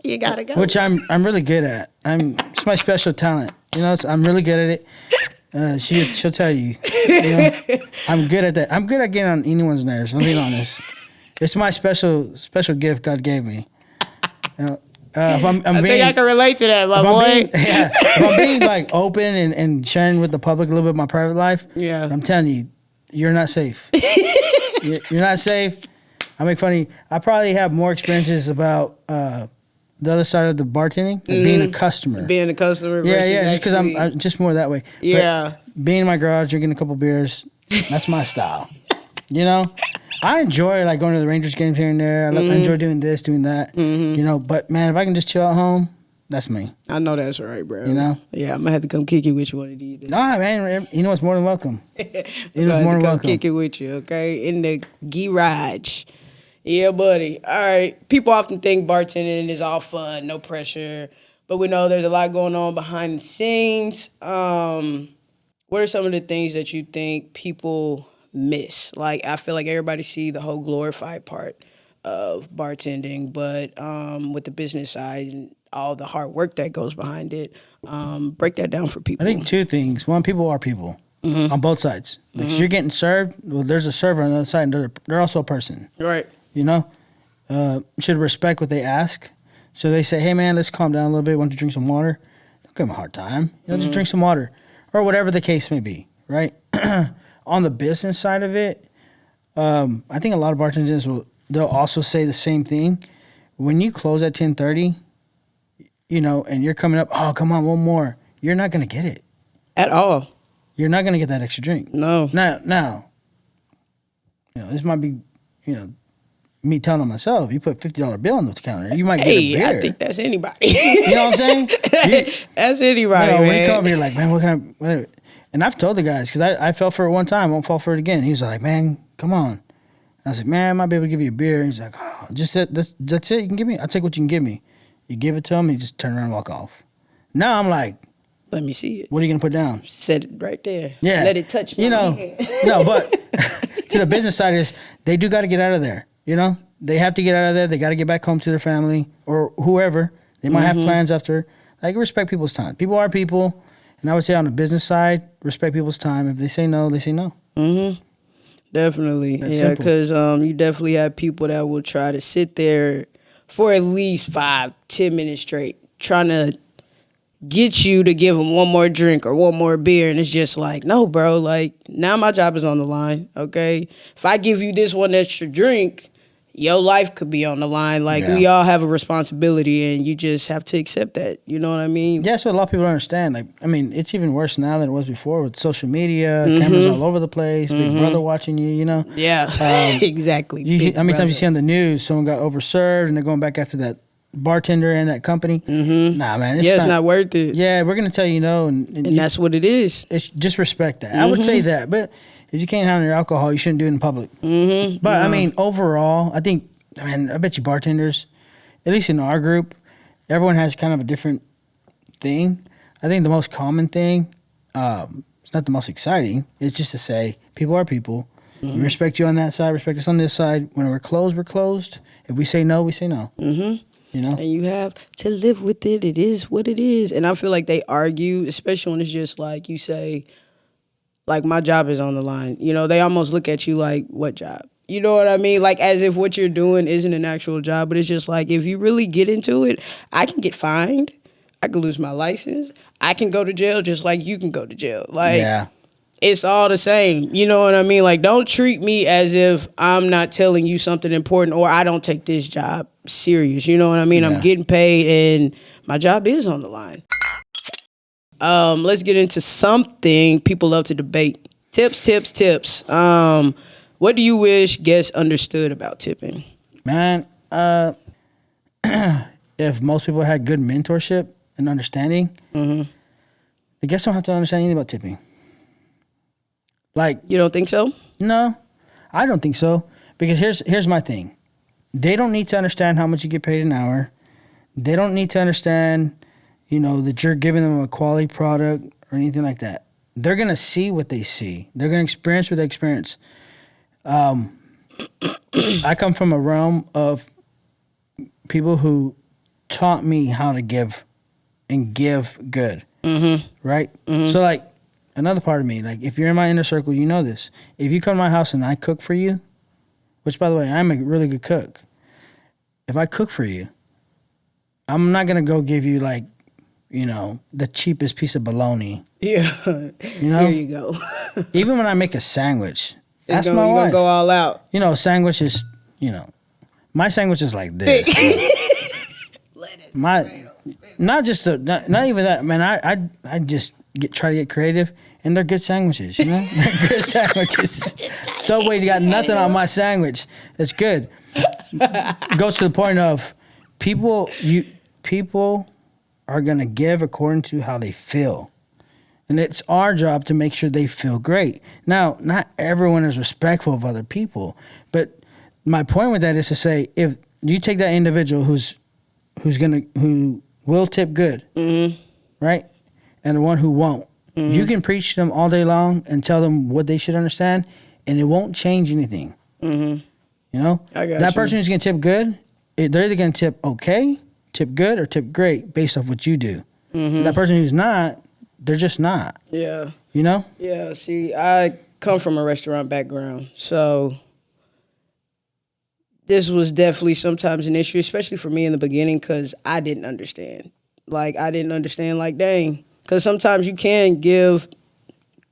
You gotta go. Which I'm really good at. It's my special talent. You know, I'm really good at it. She'll tell you. You know, I'm good at that. I'm good at getting on anyone's nerves. I'm being honest. It's my special gift God gave me. You know, I think I can relate to that, my boy. If I'm being like open and sharing with the public a little bit of my private life, I'm telling you, you're not safe. You're not safe. I make fun of you. I probably have more experiences about the other side of the bartending, like being a customer. Being a customer. Just because I'm just more that way. Yeah. But being in my garage, drinking a couple beers, that's my style. You know? I enjoy like going to the Rangers games here and there. I enjoy doing this, doing that. You know, but man, if I can just chill at home, that's me. I know that's right, bro. You know? Yeah, I'm going to have to come kick it with you one of these days. Nah, man, you know it's more than welcome. You know it's more than welcome. Kick it with you, okay? In the garage. Yeah, buddy. All right. People often think bartending is all fun, no pressure, but we know there's a lot going on behind the scenes. What are some of the things that you think people miss? Like, I feel like everybody see the whole glorified part of bartending, but with the business side and all the hard work that goes behind it, break that down for people. I think 2 things. One, people are people on both sides. Like, you're getting served. Well, there's a server on the other side, and they're also a person. Right. You know, should respect what they ask. So they say, hey, man, let's calm down a little bit. Want to drink some water? Don't give them a hard time. You know, just drink some water or whatever the case may be, right? On the business side of it, I think a lot of bartenders they'll also say the same thing. When you close at 10:30, you know, and you're coming up, oh, come on, one more. You're not going to get it. At all. You're not going to get that extra drink. No. Now, you know, this might be, you know, me telling on myself, you put $50 bill on the counter, you might get a beer. I think that's anybody. You know what I'm saying? That's anybody, man. When you come up, you're like, man, what can I... And I've told the guys, because I fell for it one time, won't fall for it again. He was like, man, come on. And I was like, man, I might be able to give you a beer. He's like, oh, just that's it. You can give me. I'll take what you can give me. You give it to him, and you just turn around and walk off. Now I'm like, let me see it. What are you going to put down? Set it right there. Yeah. Let it touch my hand. No, but to the business side is they do got to get out of there. You know, they have to get out of there. They got to get back home to their family or whoever. They might have plans after. Like, respect people's time. People are people. And I would say on the business side, respect people's time. If they say no, they say no. Mm-hmm. Definitely. That's yeah, simple. because you definitely have people that will try to sit there for at least 5-10 minutes straight, trying to get you to give them one more drink or one more beer, and it's just like, no, bro, like, now my job is on the line, okay? If I give you this one extra drink, your life could be on the line. Like, we all have a responsibility, and you just have to accept that. You know what I mean? Yeah, so a lot of people don't understand. Like, I mean, it's even worse now than it was before with social media, cameras all over the place, Big Brother watching you, you know? Yeah, exactly. How many times you see on the news someone got overserved and they're going back after that bartender and that company? Nah, man. It's not worth it. Yeah, we're going to tell you no. And that's what it is. It's just respect that. I would say that. But if you can't handle your alcohol, you shouldn't do it in public. But, I mean, overall, I think, I bet you bartenders, at least in our group, everyone has kind of a different thing. I think the most common thing, it's not the most exciting, it's just to say people are people. We respect you on that side, respect us on this side. When we're closed, we're closed. If we say no, we say no. You know? And you have to live with it. It is what it is. And I feel like they argue, especially when it's just like you say, like, my job is on the line. You know, they almost look at you like, what job? You know what I mean? Like, as if what you're doing isn't an actual job. But it's just like, if you really get into it, I can get fined. I can lose my license. I can go to jail just like you can go to jail. Like, it's all the same. You know what I mean? Like, don't treat me as if I'm not telling you something important or I don't take this job serious. You know what I mean? I'm getting paid and my job is on the line. Let's get into something people love to debate. Tips. What do you wish guests understood about tipping? Man, if most people had good mentorship and understanding, the guests don't have to understand anything about tipping. Like, you don't think so? No, I don't think so. Because here's my thing. They don't need to understand how much you get paid an hour. They don't need to understand, that you're giving them a quality product or anything like that. They're going to see what they see. They're going to experience what they experience. I come from a realm of people who taught me how to give and give good. Right? So, like, another part of me, like, if you're in my inner circle, you know this. If you come to my house and I cook for you, which, by the way, I'm a really good cook. If I cook for you, I'm not going to go give you, like, the cheapest piece of bologna. Yeah. Here you go. Even when I make a sandwich, that's my wife. You're going to go all out. Sandwich is, my sandwich is like this. Not even that, man. I just try to get creative, and they're good sandwiches. They're good sandwiches. Subway got nothing on my sandwich. It's good. It goes to the point of people are gonna give according to how they feel, and it's our job to make sure they feel great. Now, not everyone is respectful of other people, but my point with that is to say, if you take that individual who will tip good, right, and the one who won't, you can preach to them all day long and tell them what they should understand, and it won't change anything. I got that person who's going to tip good, they're either going to tip okay, tip good, or tip great based off what you do. That person who's not, they're just not. Yeah. Yeah, see, I come from a restaurant background, so this was definitely sometimes an issue, especially for me in the beginning, because I didn't understand. Like, dang. Because sometimes you can give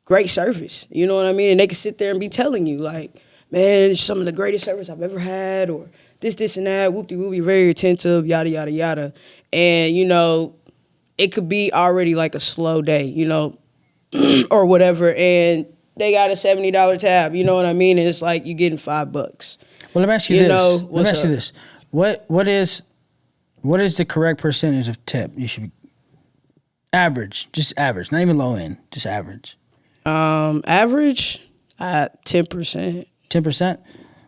great service, you know what I mean? And they can sit there and be telling you, like, man, it's some of the greatest service I've ever had, or this, and that, whoop-de-whoop, very attentive, yada, yada, yada. And, it could be already like a slow day, or whatever, and they got a $70 tab, you know what I mean? And it's like, you're getting $5. Well, let me ask you this. Let me ask you this. What is the correct percentage of tip you should be? Average, just average, not even low end, just average. Average at 10%. 10%.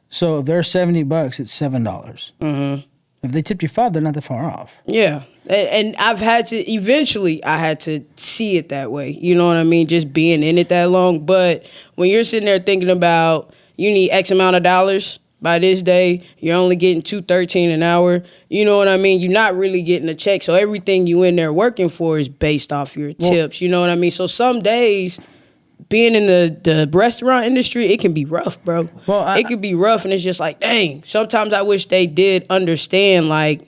So if they're $70, it's $7. If they tipped you $5, they're not that far off. Yeah, and I had to see it that way. You know what I mean? Just being in it that long. But when you're sitting there thinking about you need X amount of dollars, by this day, you're only getting $2.13 an hour. You know what I mean? You're not really getting a check. So everything you in there working for is based off your tips. You know what I mean? So some days, being in the restaurant industry, it can be rough, bro. Well, it can be rough, and it's just like, dang. Sometimes I wish they did understand, like,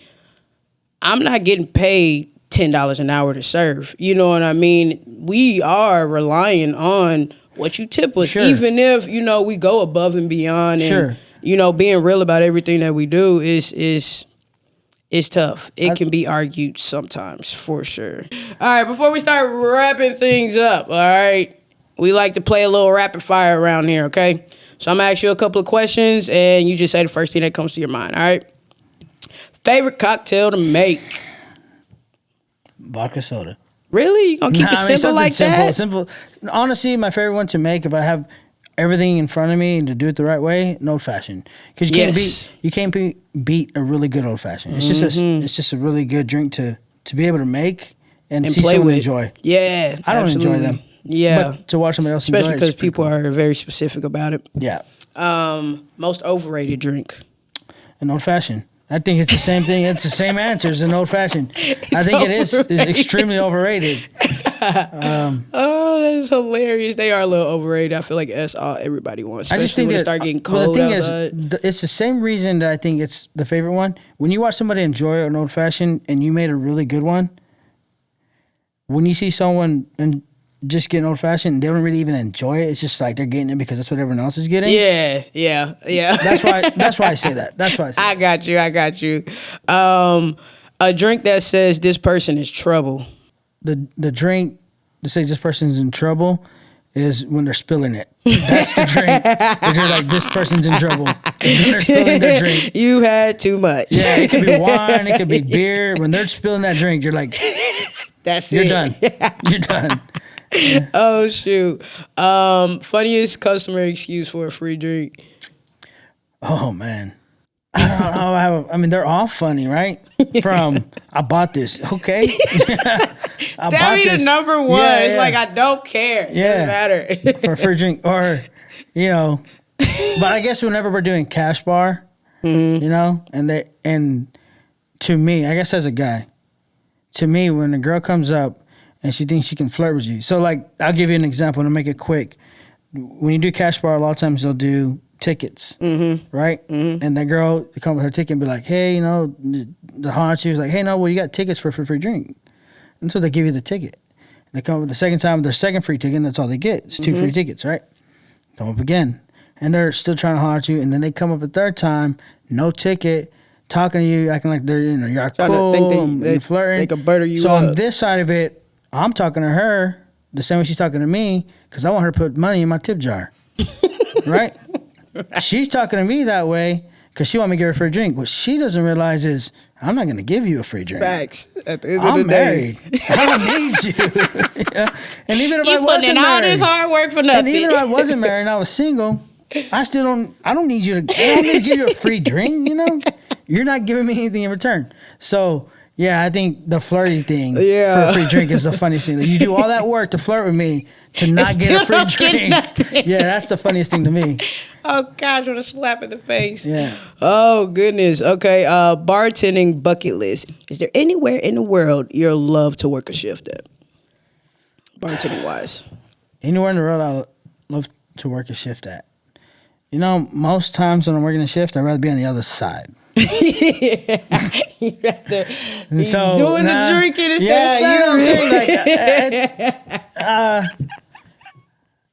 I'm not getting paid $10 an hour to serve. You know what I mean? We are relying on what you tip us. Sure. Even if, you know, we go above and beyond. And, sure. You know, being real about everything that we do is tough. It can be argued sometimes, for sure. All right, before we start wrapping things up, all right, we like to play a little rapid fire around here, okay? So I'm going to ask you a couple of questions, and you just say the first thing that comes to your mind, all right? Favorite cocktail to make? Vodka soda. Really? You gonna keep it simple like that? Simple. Honestly, my favorite one to make, if I have everything in front of me and to do it the right way, an old fashioned. Because you can't beat a really good old fashioned. It's just a really good drink to be able to make and see play someone with. Enjoy. Yeah, I don't enjoy them. Yeah, but to watch somebody else especially enjoy it, because people cool. are very specific about it. Yeah. Most overrated drink? An old fashioned. I think it's the same thing. It's the same answer as an old fashioned. I think it's extremely overrated. Oh, that's hilarious. They are a little overrated. I feel like that's all everybody wants. Especially I just think when it start getting cold outside. It's the same reason that I think it's the favorite one. When you watch somebody enjoy an old fashioned and you made a really good one, when you see someone and just getting old fashioned, they don't really even enjoy it. It's just like they're getting it because that's what everyone else is getting. Yeah. That's why I say that. That's why I say I got you. A drink that says this person is trouble. The drink that says this person's in trouble is when they're spilling it. That's the drink. They're like, this person's in trouble. When they're spilling their drink. You had too much. Yeah, it could be wine, it could be beer. When they're spilling that drink, you're like, you're done. You're done. Yeah. Oh shoot! Funniest customer excuse for a free drink? Oh man, I don't know. I mean, they're all funny, right? From I bought this. Okay, that be the number one. Yeah, it's like I don't care. Yeah, doesn't matter for a free drink, or you know. But I guess whenever we're doing cash bar, you know, and to me, I guess as a guy, to me, when a girl comes up and she thinks she can flirt with you. So, like, I'll give you an example to make it quick. When you do cash bar, a lot of times they'll do tickets, right? Mm-hmm. And that girl come with her ticket and be like, hey, you know, the haunt you is like, hey, no, well, you got tickets for a free drink. And so they give you the ticket. They come up the second time with their second free ticket, and that's all they get. It's 2 free tickets, right? Come up again. And they're still trying to haunt you. And then they come up a third time, no ticket, talking to you, acting like they're, you know, you're cool, they flirting. They can butter you so up. On this side of it, I'm talking to her the same way she's talking to me because I want her to put money in my tip jar, right? She's talking to me that way because she want me to give her a free drink. What she doesn't realize is I'm not going to give you a free drink. Facts. At the end I'm of the married. day. I don't need you. Yeah. And even if you I wasn't married, all this hard work for nothing. And even if I wasn't married and I was single, I don't need you to. I don't need to give you a free drink. You know, you're not giving me anything in return. So. Yeah, I think the flirty thing for a free drink is the funniest thing. You do all that work to flirt with me to not get a free drink. Yeah, that's the funniest thing to me. Oh, gosh, what a slap in the face. Yeah. Oh, goodness. Okay, bartending bucket list. Is there anywhere in the world you'll love to work a shift at? Bartending-wise. Anywhere in the world I love to work a shift at. You know, most times when I'm working a shift, I'd rather be on the other side. You'd rather be doing the drinking instead of serving. You know what I'm saying?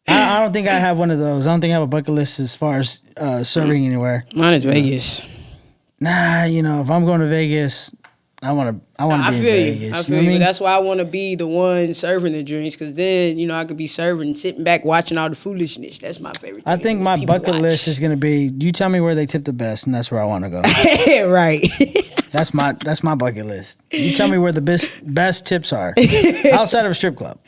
I don't think I have one of those. I don't think I have a bucket list as far as serving anywhere. Mine is Vegas. Nah, you know, if I'm going to Vegas, I want to be in Vegas. I feel you. But that's why I want to be the one serving the drinks, because then, you know, I could be serving, sitting back, watching all the foolishness. That's my favorite thing. I think my bucket list is going to be, you tell me where they tip the best, and that's where I want to go. Right. That's my bucket list. You tell me where the best tips are outside of a strip club.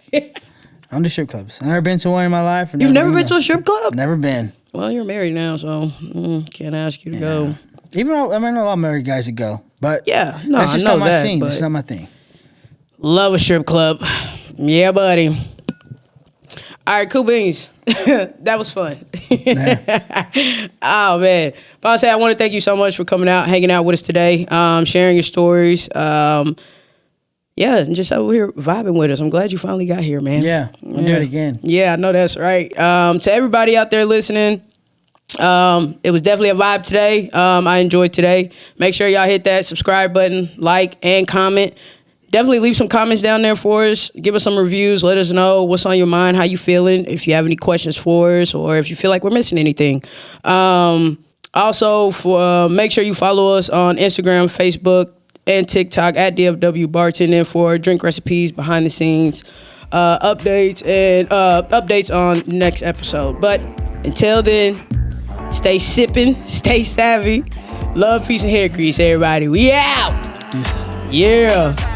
I'm to strip clubs. I've never been to one in my life. You've never been to a strip club? Never been. Well, you're married now, so can't ask you to go. Even though I know a lot of married guys that go, but that's just not my scene. It's not my thing. Love a strip club, yeah, buddy. All right, cool beans. That was fun. Oh, man. Ponce, I want to thank you so much for coming out, hanging out with us today, sharing your stories. And just over here vibing with us. I'm glad you finally got here, man. Yeah, we'll do it again. Yeah, I know that's right. To everybody out there listening, it was definitely a vibe today. I enjoyed today. Make sure y'all hit that subscribe button, like, and comment. Definitely leave some comments down there for us. Give us some reviews. Let us know what's on your mind, how you feeling, if you have any questions for us, or if you feel like we're missing anything. Also, make sure you follow us on Instagram, Facebook, and TikTok at DFW Bartending for drink recipes, behind the scenes, updates, and updates on next episode. But until then, stay sipping, stay savvy. Love, peace, and hair grease, everybody. We out. Yeah.